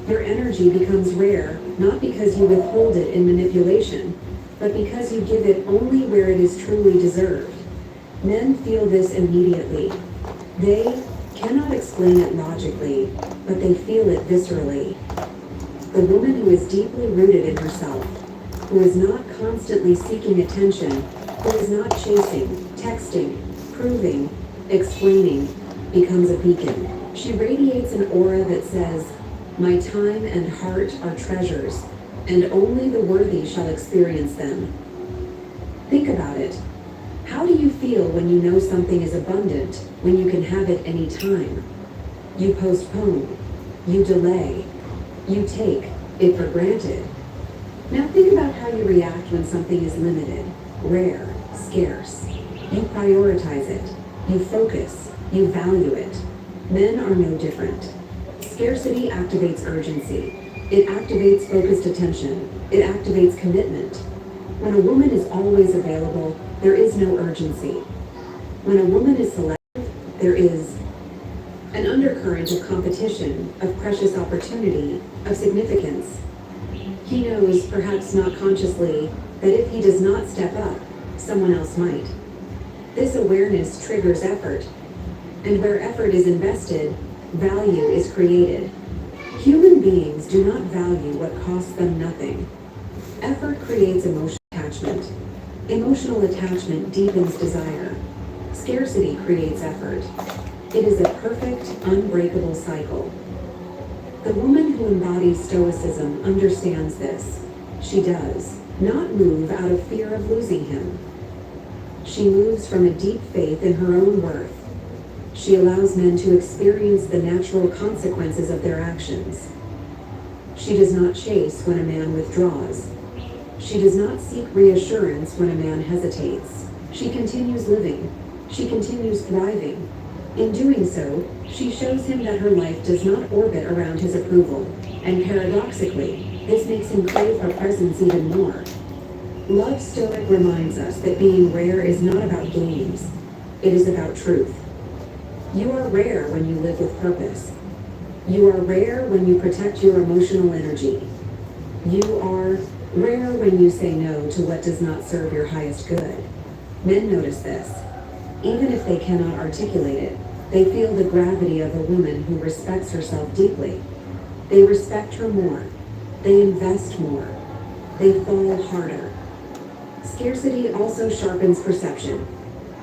Your energy becomes rare, not because you withhold it in manipulation, but because you give it only where it is truly deserved. Men feel this immediately. They cannot explain it logically, but they feel it viscerally. The woman who is deeply rooted in herself, who is not constantly seeking attention, who is not chasing, texting, proving, explaining, becomes a beacon. She radiates an aura that says, "My time and heart are treasures, and only the worthy shall experience them." Think about it. How do you feel when you know something is abundant, when you can have it any time? You postpone, you delay, you take it for granted. Now think about how you react when something is limited, rare, scarce. You prioritize it, you focus, you value it. Men are no different. Scarcity activates urgency. It activates focused attention. It activates commitment. When a woman is always available, there is no urgency. When a woman is selective, there is an undercurrent of competition, of precious opportunity, of significance. He knows, perhaps not consciously, that if he does not step up, someone else might. This awareness triggers effort, and where effort is invested, value is created. Human beings do not value what costs them nothing. Effort creates emotional attachment. Emotional attachment deepens desire. Scarcity creates effort. It is a perfect, unbreakable cycle. The woman who embodies Stoicism understands this. She does not move out of fear of losing him. She moves from a deep faith in her own worth. She allows men to experience the natural consequences of their actions. She does not chase when a man withdraws. She does not seek reassurance when a man hesitates. She continues living. She continues thriving. In doing so, she shows him that her life does not orbit around his approval, and paradoxically, This makes him crave her presence even more. Love Stoic reminds us that being rare is not about games. It is about truth. You are rare when you live with purpose. You are rare when you protect your emotional energy. You are rare when you say no to what does not serve your highest good. Men notice this. Even if they cannot articulate it, they feel the gravity of a woman who respects herself deeply. They respect her more. They invest more. They fall harder. Scarcity also sharpens perception.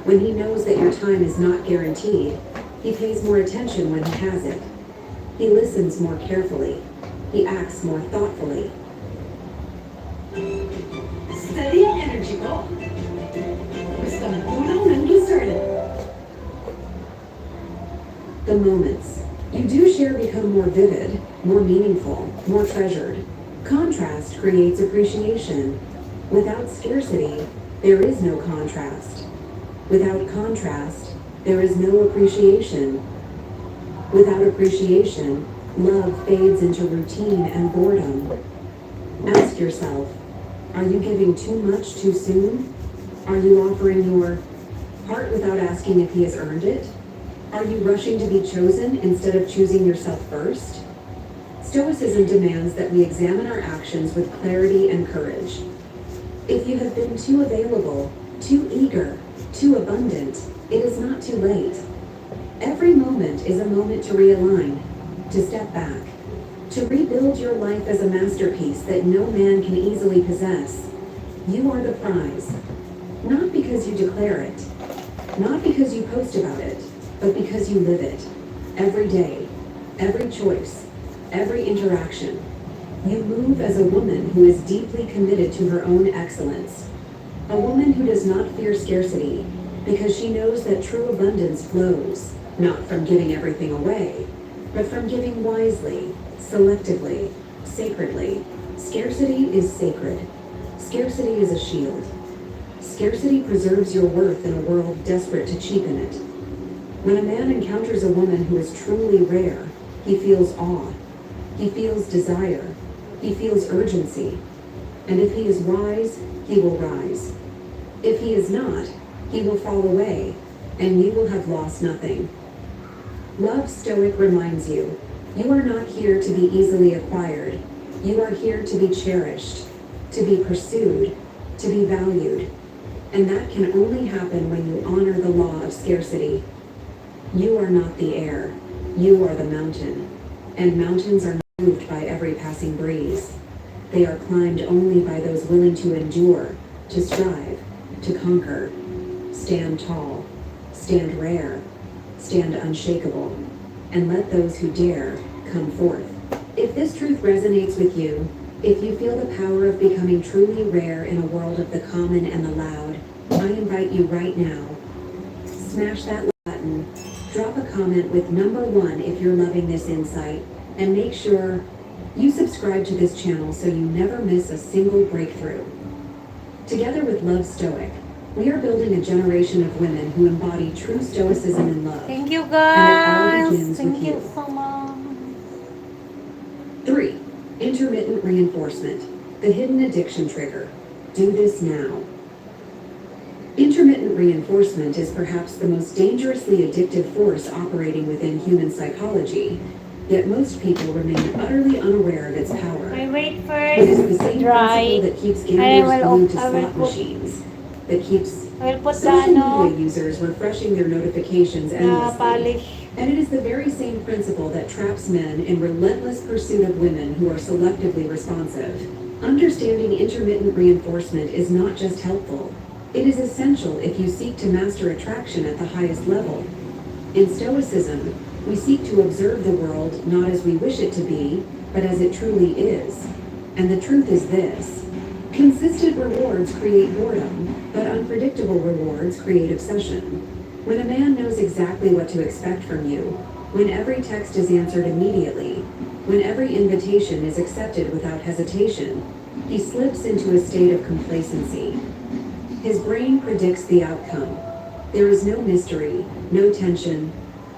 When he knows that your time is not guaranteed, he pays more attention when he has it. He listens more carefully. He acts more thoughtfully. Steady ang energy ko. Gusto mo kulang ng discernment. The moments you do share become more vivid, more meaningful, more treasured. Contrast creates appreciation. Without scarcity, there is no contrast. Without contrast, there is no appreciation. Without appreciation, love fades into routine and boredom. Ask yourself, are you giving too much too soon? Are you offering your heart without asking if he has earned it? Are you rushing to be chosen instead of choosing yourself first? Stoicism demands that we examine our actions with clarity and courage. If you have been too available, too eager, too abundant, it is not too late. Every moment is a moment to realign, to step back, to rebuild your life as a masterpiece that no man can easily possess. You are the prize. Not because you declare it, not because you post about it, but because you live it. Every day, every choice, every interaction. You move as a woman who is deeply committed to her own excellence. A woman who does not fear scarcity because she knows that true abundance flows, not from giving everything away, but from giving wisely, selectively, sacredly. Scarcity is sacred. Scarcity is a shield. Scarcity preserves your worth in a world desperate to cheapen it. When a man encounters a woman who is truly rare, he feels awe. He feels desire. He feels urgency. And if he is wise, he will rise. If he is not, he will fall away, and you will have lost nothing. Love Stoic reminds you, you are not here to be easily acquired. You are here to be cherished, to be pursued, to be valued. And that can only happen when you honor the law of scarcity. You are not the air. You are the mountain. And mountains are not moved by every passing breeze. They are climbed only by those willing to endure, to strive, to conquer. Stand tall, stand rare, stand unshakable, and let those who dare come forth. If this truth resonates with you, if you feel the power of becoming truly rare in a world of the common and the loud, I invite you right now. Smash that button, drop a comment with number 1 if you're loving this insight, and make sure you subscribe to this channel so you never miss a single breakthrough. Together with Love Stoic, we are building a generation of women who embody true stoicism and love. Thank you And it all guys. begins Thank with you you. so much. 3. Intermittent reinforcement. The hidden addiction trigger. Do this now. Intermittent reinforcement is perhaps the most dangerously addictive force operating within human psychology, yet most people remain utterly unaware of its power. I wait It is the first. same Dry. principle that keeps I gamblers will glued to I will slot put machines, that keeps I will put the social ano, media users refreshing their notifications na endlessly. polish. And it is the very same principle that traps men in relentless pursuit of women who are selectively responsive. Understanding intermittent reinforcement is not just helpful. It is essential if you seek to master attraction at the highest level. In Stoicism, we seek to observe the world not as we wish it to be, but as it truly is. And the truth is this: consistent rewards create boredom, but unpredictable rewards create obsession. When a man knows exactly what to expect from you, when every text is answered immediately, when every invitation is accepted without hesitation, he slips into a state of complacency. His brain predicts the outcome. There is no mystery, no tension,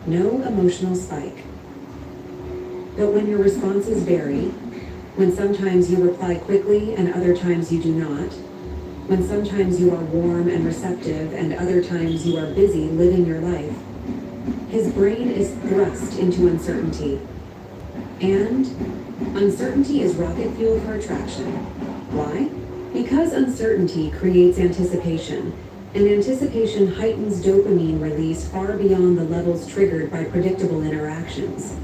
no emotional spike. But when your responses vary, When sometimes you reply quickly and other times you do not. When sometimes you are warm and receptive and other times you are busy living your life. His brain is thrust into uncertainty. And uncertainty is rocket fuel for attraction. Why? Because uncertainty creates anticipation, and anticipation heightens dopamine release far beyond the levels triggered by predictable interactions.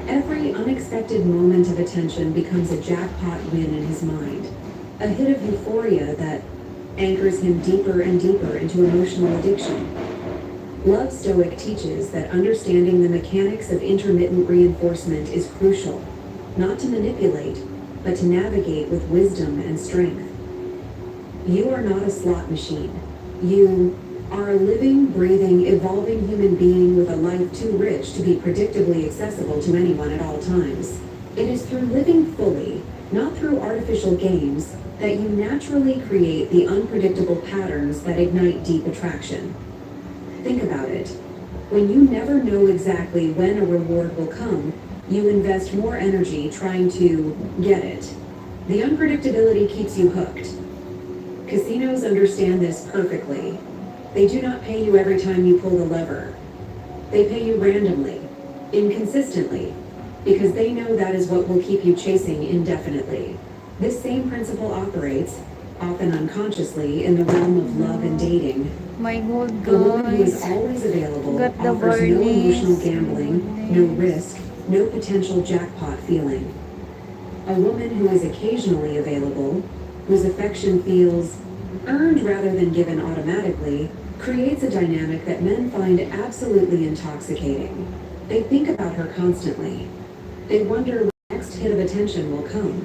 Every unexpected moment of attention becomes a jackpot win in his mind, a hit of euphoria that anchors him deeper and deeper into emotional addiction. Love Stoic teaches that understanding the mechanics of intermittent reinforcement is crucial, not to manipulate, but to navigate with wisdom and strength. You are not a slot machine. You are a living, breathing, evolving human being with a life too rich to be predictably accessible to anyone at all times. It is through living fully, not through artificial games, that you naturally create the unpredictable patterns that ignite deep attraction. Think about it. When you never know exactly when a reward will come, you invest more energy trying to get it. The unpredictability keeps you hooked. Casinos understand this perfectly. They do not pay you every time you pull the lever. They pay you randomly, inconsistently, because they know that is what will keep you chasing indefinitely. This same principle operates, often unconsciously, in the realm of love and dating. My God, The woman who is guys. always available Got the offers no emotional varnish. gambling, no risk, no potential jackpot feeling. A woman who is occasionally available, whose affection feels earned rather than given automatically, creates a dynamic that men find absolutely intoxicating. They think about her constantly. They wonder when the next hit of attention will come.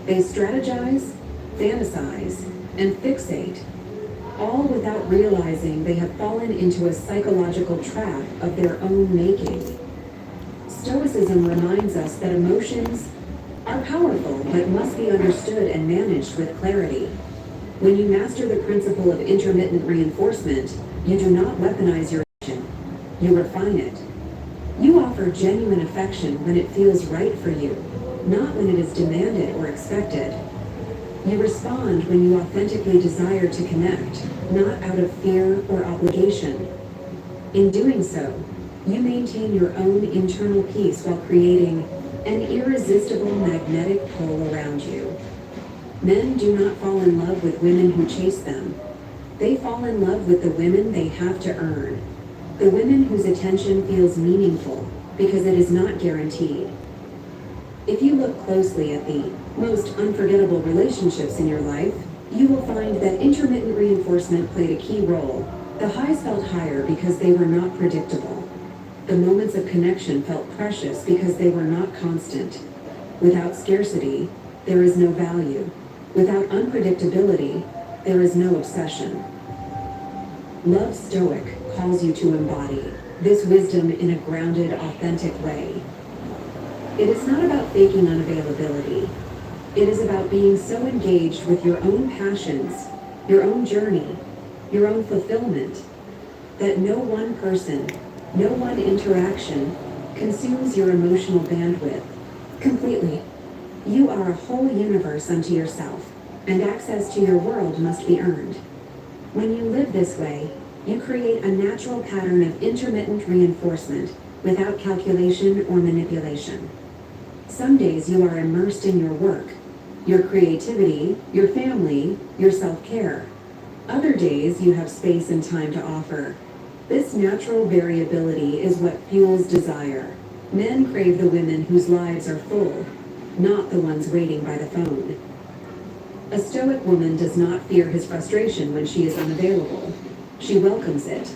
They strategize, fantasize, and fixate, all without realizing they have fallen into a psychological trap of their own making. Stoicism reminds us that emotions are powerful but must be understood and managed with clarity. When you master the principle of intermittent reinforcement, you do not weaponize your action. You refine it. You offer genuine affection when it feels right for you, not when it is demanded or expected. You respond when you authentically desire to connect, not out of fear or obligation. In doing so, you maintain your own internal peace while creating an irresistible magnetic pull around you. Men do not fall in love with women who chase them. They fall in love with the women they have to earn. The women whose attention feels meaningful because it is not guaranteed. If you look closely at the most unforgettable relationships in your life, you will find that intermittent reinforcement played a key role. The highs felt higher because they were not predictable. The moments of connection felt precious because they were not constant. Without scarcity, there is no value. Without unpredictability, there is no obsession. Love Stoic calls you to embody this wisdom in a grounded, authentic way. It is not about faking unavailability. It is about being so engaged with your own passions, your own journey, your own fulfillment, that no one person, no one interaction consumes your emotional bandwidth completely. You are a whole universe unto yourself, and access to your world must be earned. When you live this way, you create a natural pattern of intermittent reinforcement without calculation or manipulation. Some days you are immersed in your work, your creativity, your family, your self-care. Other days you have space and time to offer. This natural variability is what fuels desire. Men crave the women whose lives are full, not the ones waiting by the phone. A stoic woman does not fear his frustration when she is unavailable. She welcomes it.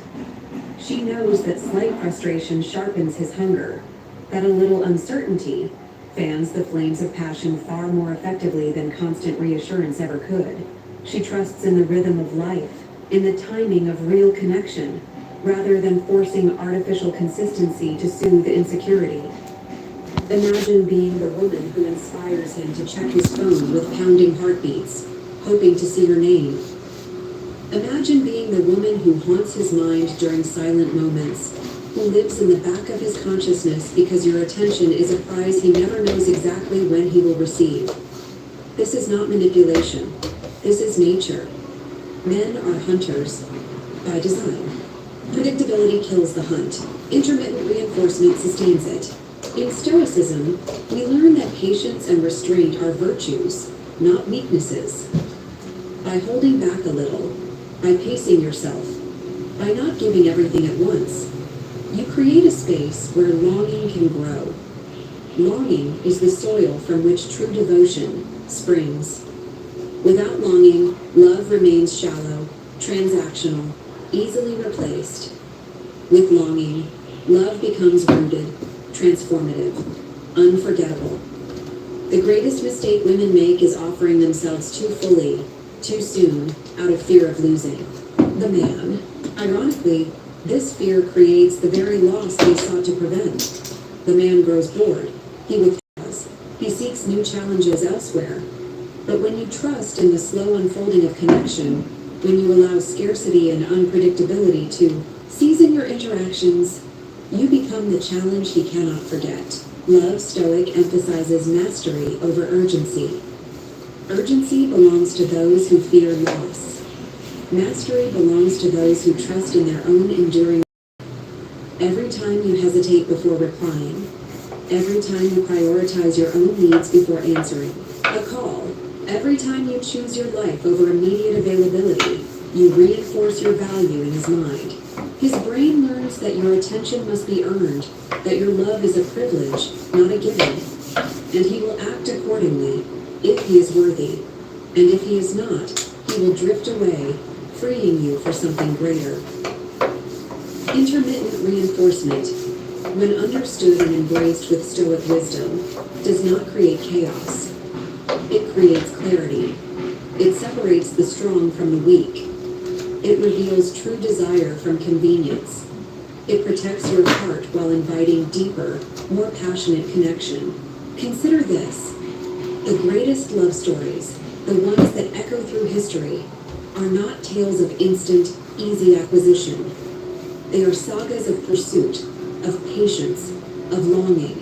She knows that slight frustration sharpens his hunger, that a little uncertainty fans the flames of passion far more effectively than constant reassurance ever could. She trusts in the rhythm of life, in the timing of real connection, rather than forcing artificial consistency to soothe insecurity. Imagine being the woman who inspires him to check his phone with pounding heartbeats, hoping to see your name. Imagine being the woman who haunts his mind during silent moments, who lives in the back of his consciousness because your attention is a prize he never knows exactly when he will receive. This is not manipulation. This is nature. Men are hunters by design. Predictability kills the hunt. Intermittent reinforcement sustains it. In Stoicism, we learn that patience and restraint are virtues, not weaknesses. By holding back a little, by pacing yourself, by not giving everything at once, you create a space where longing can grow. Longing is the soil from which true devotion springs. Without longing, love remains shallow, transactional, easily replaced. With longing, love becomes rooted, transformative, unforgettable. The greatest mistake women make is offering themselves too fully, too soon, out of fear of losing the man. Ironically, this fear creates the very loss they sought to prevent. The man grows bored. He withdraws. He seeks new challenges elsewhere. But when you trust in the slow unfolding of connection, when you allow scarcity and unpredictability to season your interactions, you become the challenge he cannot forget. Love Stoic emphasizes mastery over urgency. Urgency belongs to those who fear loss. Mastery belongs to those who trust in their own enduring. Every time you hesitate before replying, every time you prioritize your own needs before answering a call, every time you choose your life over immediate availability, you reinforce your value in his mind. His brain learns that your attention must be earned, that your love is a privilege, not a given, and he will act accordingly if he is worthy, and if he is not, he will drift away, freeing you for something greater. Intermittent reinforcement, when understood and embraced with Stoic wisdom, does not create chaos. It creates clarity. It separates the strong from the weak. It reveals true desire from convenience. It protects your heart while inviting deeper, more passionate connection. Consider this. The greatest love stories, the ones that echo through history, are not tales of instant, easy acquisition. They are sagas of pursuit, of patience, of longing.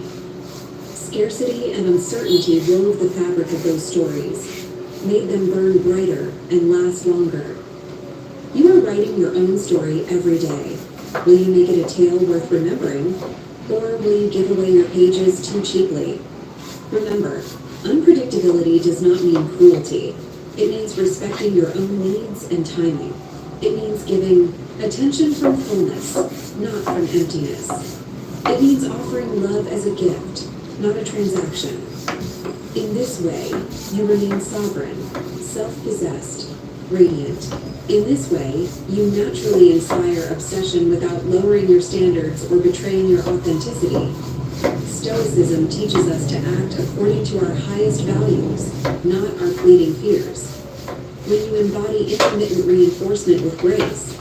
Scarcity and uncertainty wove the fabric of those stories, made them burn brighter and last longer. You are writing your own story every day. Will you make it a tale worth remembering, or will you give away your pages too cheaply? Remember, unpredictability does not mean cruelty. It means respecting your own needs and timing. It means giving attention from fullness, not from emptiness. It means offering love as a gift, not a transaction. In this way, you remain sovereign, self-possessed, radiant. In this way, you naturally inspire obsession without lowering your standards or betraying your authenticity. Stoicism teaches us to act according to our highest values, not our fleeting fears. When you embody intermittent reinforcement with grace,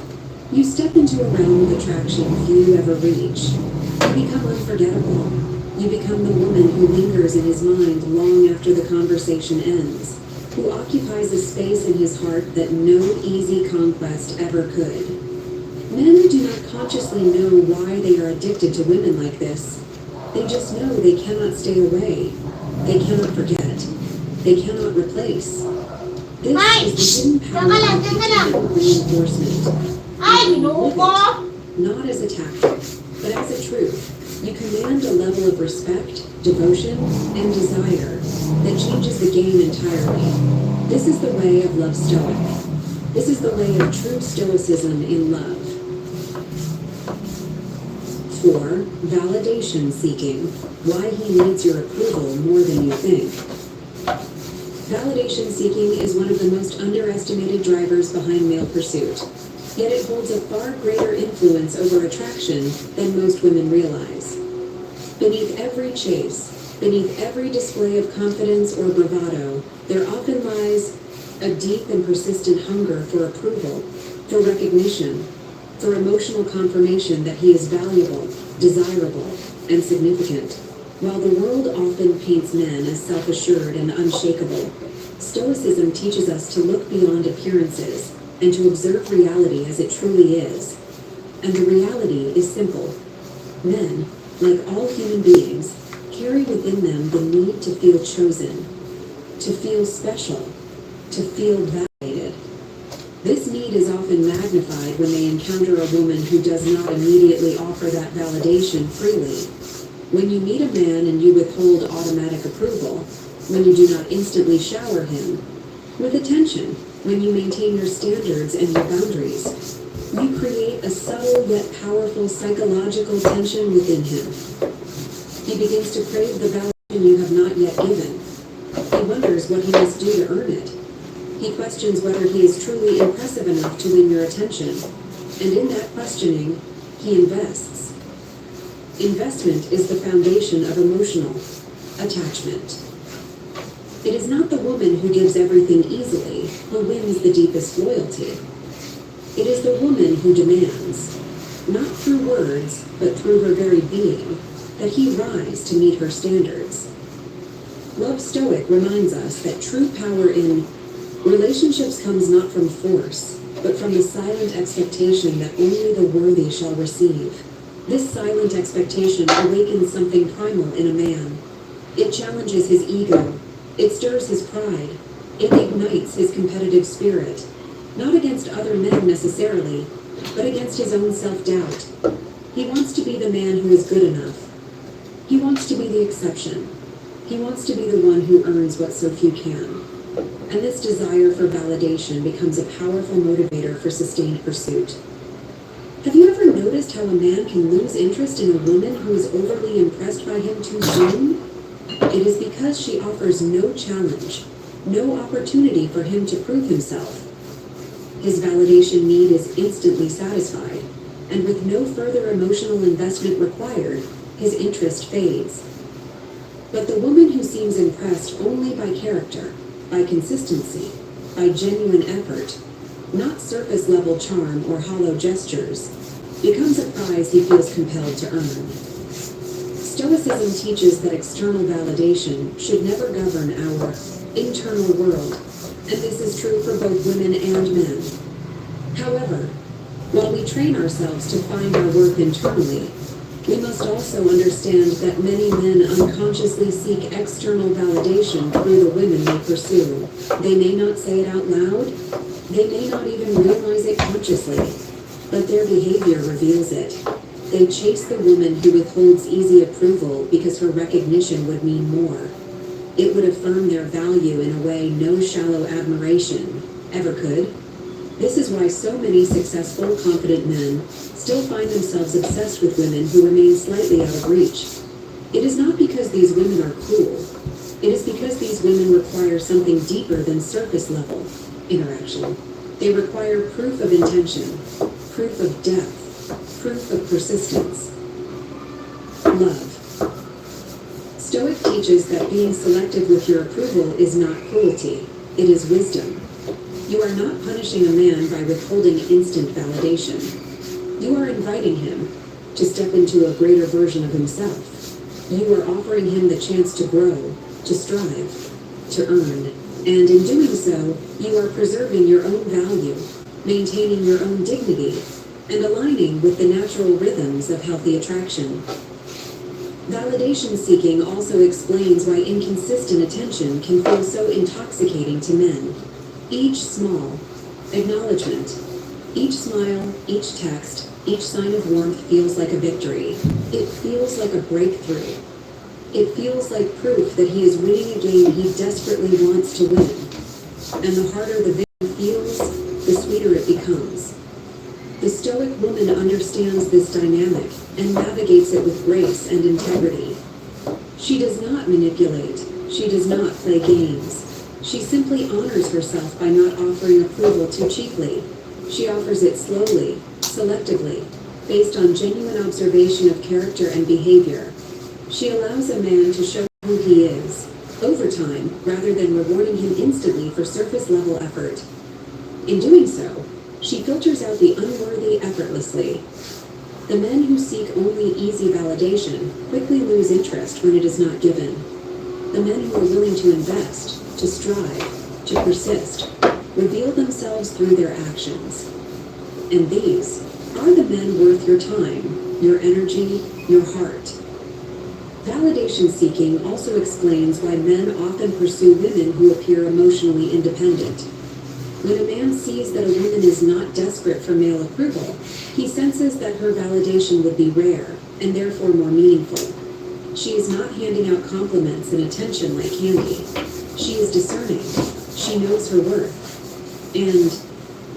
you step into a realm of attraction few ever reach. You become unforgettable. You become the woman who lingers in his mind long after the conversation ends, who occupies a space in his heart that no easy conquest ever could. Men do not consciously know why they are addicted to women like this. They just know they cannot stay away. They cannot forget. They cannot replace. This is the hidden power of intermittent reinforcement. When you live it, not as a tactic, but as a truth, you command a level of respect, devotion, and desire that changes the game entirely. This is the way of Love Stoic. This is the way of true stoicism in love. 4. Validation seeking. Why he needs your approval more than you think. Validation seeking is one of the most underestimated drivers behind male pursuit. Yet it holds a far greater influence over attraction than most women realize. Beneath every chase, beneath every display of confidence or bravado, there often lies a deep and persistent hunger for approval, for recognition, for emotional confirmation that he is valuable, desirable, and significant. While the world often paints men as self-assured and unshakable, Stoicism teaches us to look beyond appearances and to observe reality as it truly is. And the reality is simple. Men, like all human beings, carry within them the need to feel chosen, to feel special, to feel validated. This need is often magnified when they encounter a woman who does not immediately offer that validation freely. When you meet a man and you withhold automatic approval, when you do not instantly shower him with attention, when you maintain your standards and your boundaries, you create a subtle yet powerful psychological tension within him. He begins to crave the validation you have not yet given. He wonders what he must do to earn it. He questions whether he is truly impressive enough to win your attention, and in that questioning, he invests. Investment is the foundation of emotional attachment. It is not the woman who gives everything easily who wins the deepest loyalty. It is the woman who demands, not through words, but through her very being, that he rise to meet her standards. Love Stoic reminds us that true power in relationships comes not from force, but from the silent expectation that only the worthy shall receive. This silent expectation awakens something primal in a man. It challenges his ego. It stirs his pride. It ignites his competitive spirit, not against other men necessarily, but against his own self-doubt. He wants to be the man who is good enough. He wants to be the exception. He wants to be the one who earns what so few can. And this desire for validation becomes a powerful motivator for sustained pursuit. Have you ever noticed how a man can lose interest in a woman who is overly impressed by him too soon? It is because she offers no challenge, no opportunity for him to prove himself. His validation need is instantly satisfied, and with no further emotional investment required, his interest fades. But the woman who seems impressed only by character, by consistency, by genuine effort, not surface-level charm or hollow gestures, becomes a prize he feels compelled to earn. Stoicism teaches that external validation should never govern our internal world, and this is true for both women and men. However, while we train ourselves to find our worth internally, we must also understand that many men unconsciously seek external validation through the women they pursue. They may not say it out loud, they may not even realize it consciously, but their behavior reveals it. They chase the woman who withholds easy approval because her recognition would mean more. It would affirm their value in a way no shallow admiration ever could. This is why so many successful, confident men still find themselves obsessed with women who remain slightly out of reach. It is not because these women are cruel. It is because these women require something deeper than surface-level interaction. They require proof of intention, proof of depth, proof of persistence. Love. Stoic teaches that being selective with your approval is not cruelty, it is wisdom. You are not punishing a man by withholding instant validation. You are inviting him to step into a greater version of himself. You are offering him the chance to grow, to strive, to earn. And in doing so, you are preserving your own value, maintaining your own dignity, and aligning with the natural rhythms of healthy attraction. Validation seeking also explains why inconsistent attention can feel so intoxicating to men. Each small acknowledgement, each smile, each text, each sign of warmth feels like a victory. It feels like a breakthrough. It feels like proof that he is winning a game he desperately wants to win. And the harder the victory feels, the sweeter it becomes. The Stoic woman understands this dynamic and navigates it with grace and integrity. She does not manipulate. She does not play games. She simply honors herself by not offering approval too cheaply. She offers it slowly, selectively, based on genuine observation of character and behavior. She allows a man to show who he is, over time, rather than rewarding him instantly for surface-level effort. In doing so, she filters out the unworthy effortlessly. The men who seek only easy validation quickly lose interest when it is not given. The men who are willing to invest, to strive, to persist, reveal themselves through their actions. And these are the men worth your time, your energy, your heart. Validation seeking also explains why men often pursue women who appear emotionally independent. When a man sees that a woman is not desperate for male approval, he senses that her validation would be rare and therefore more meaningful. She is not handing out compliments and attention like candy. She is discerning. She knows her worth. And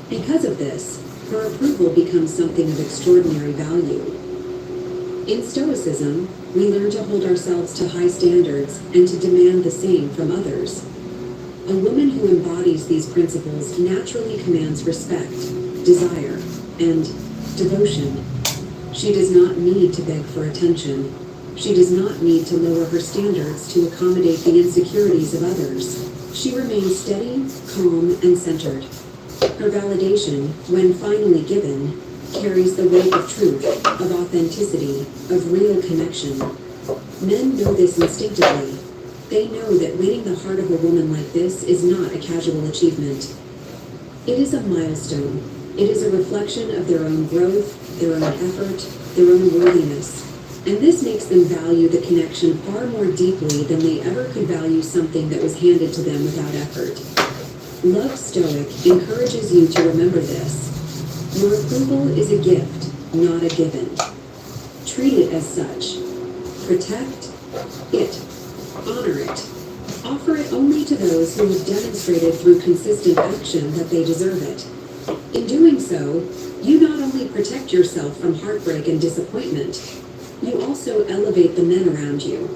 because of this, her approval becomes something of extraordinary value. In Stoicism, we learn to hold ourselves to high standards and to demand the same from others. A woman who embodies these principles naturally commands respect, desire, and devotion. She does not need to beg for attention. She does not need to lower her standards to accommodate the insecurities of others. She remains steady, calm, and centered. Her validation, when finally given, carries the weight of truth, of authenticity, of real connection. Men know this instinctively. They know that winning the heart of a woman like this is not a casual achievement. It is a milestone. It is a reflection of their own growth, their own effort, their own worthiness. And this makes them value the connection far more deeply than they ever could value something that was handed to them without effort. Love Stoic encourages you to remember this. Your approval is a gift, not a given. Treat it as such. Protect it. Honor it. Offer it only to those who have demonstrated through consistent action that they deserve it. In doing so, you not only protect yourself from heartbreak and disappointment, you also elevate the men around you.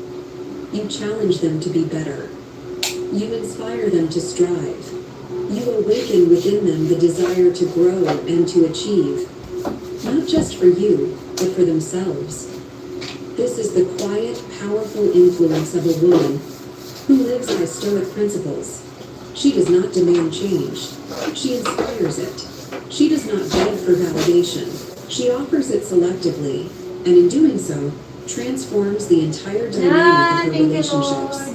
You challenge them to be better. You inspire them to strive. You awaken within them the desire to grow and to achieve, not just for you, but for themselves. This is the quiet, powerful influence of a woman who lives by Stoic principles. She does not demand change. She inspires it. She does not beg for validation. She offers it selectively, and in doing so, transforms the entire dynamic of her relationships.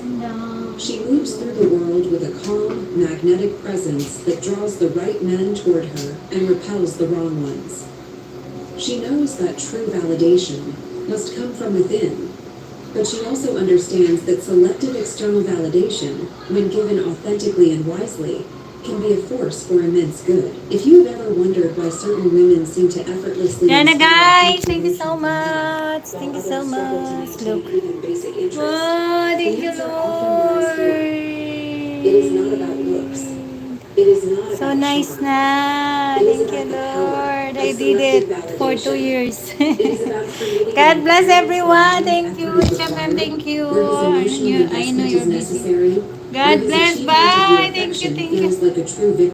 She moves through the world with a calm, magnetic presence that draws the right men toward her and repels the wrong ones. She knows that true validation must come from within, but she also understands that selective external validation, when given authentically and wisely, can be a force for immense good. If you have ever wondered why certain women seem to effortlessly Yan na inspire guys, thank you so emotional much. while Thank you so others struggle to much. maintain Look. even basic interests, Wow, the thank you answer often lies Lord. here. It is not about looks. It is not So about nice charm. na. It is Thank you about the power Lord. of I did it selective for 2 validation. years. It is about creating an God bless environment where everyone. men's Thank you. effort is Chaman, required, thank you. where his emotional I know investment is you're busy. necessary, where God his bless. achievement of your Bye. Thank you. affection Thank you. feels like a true victory.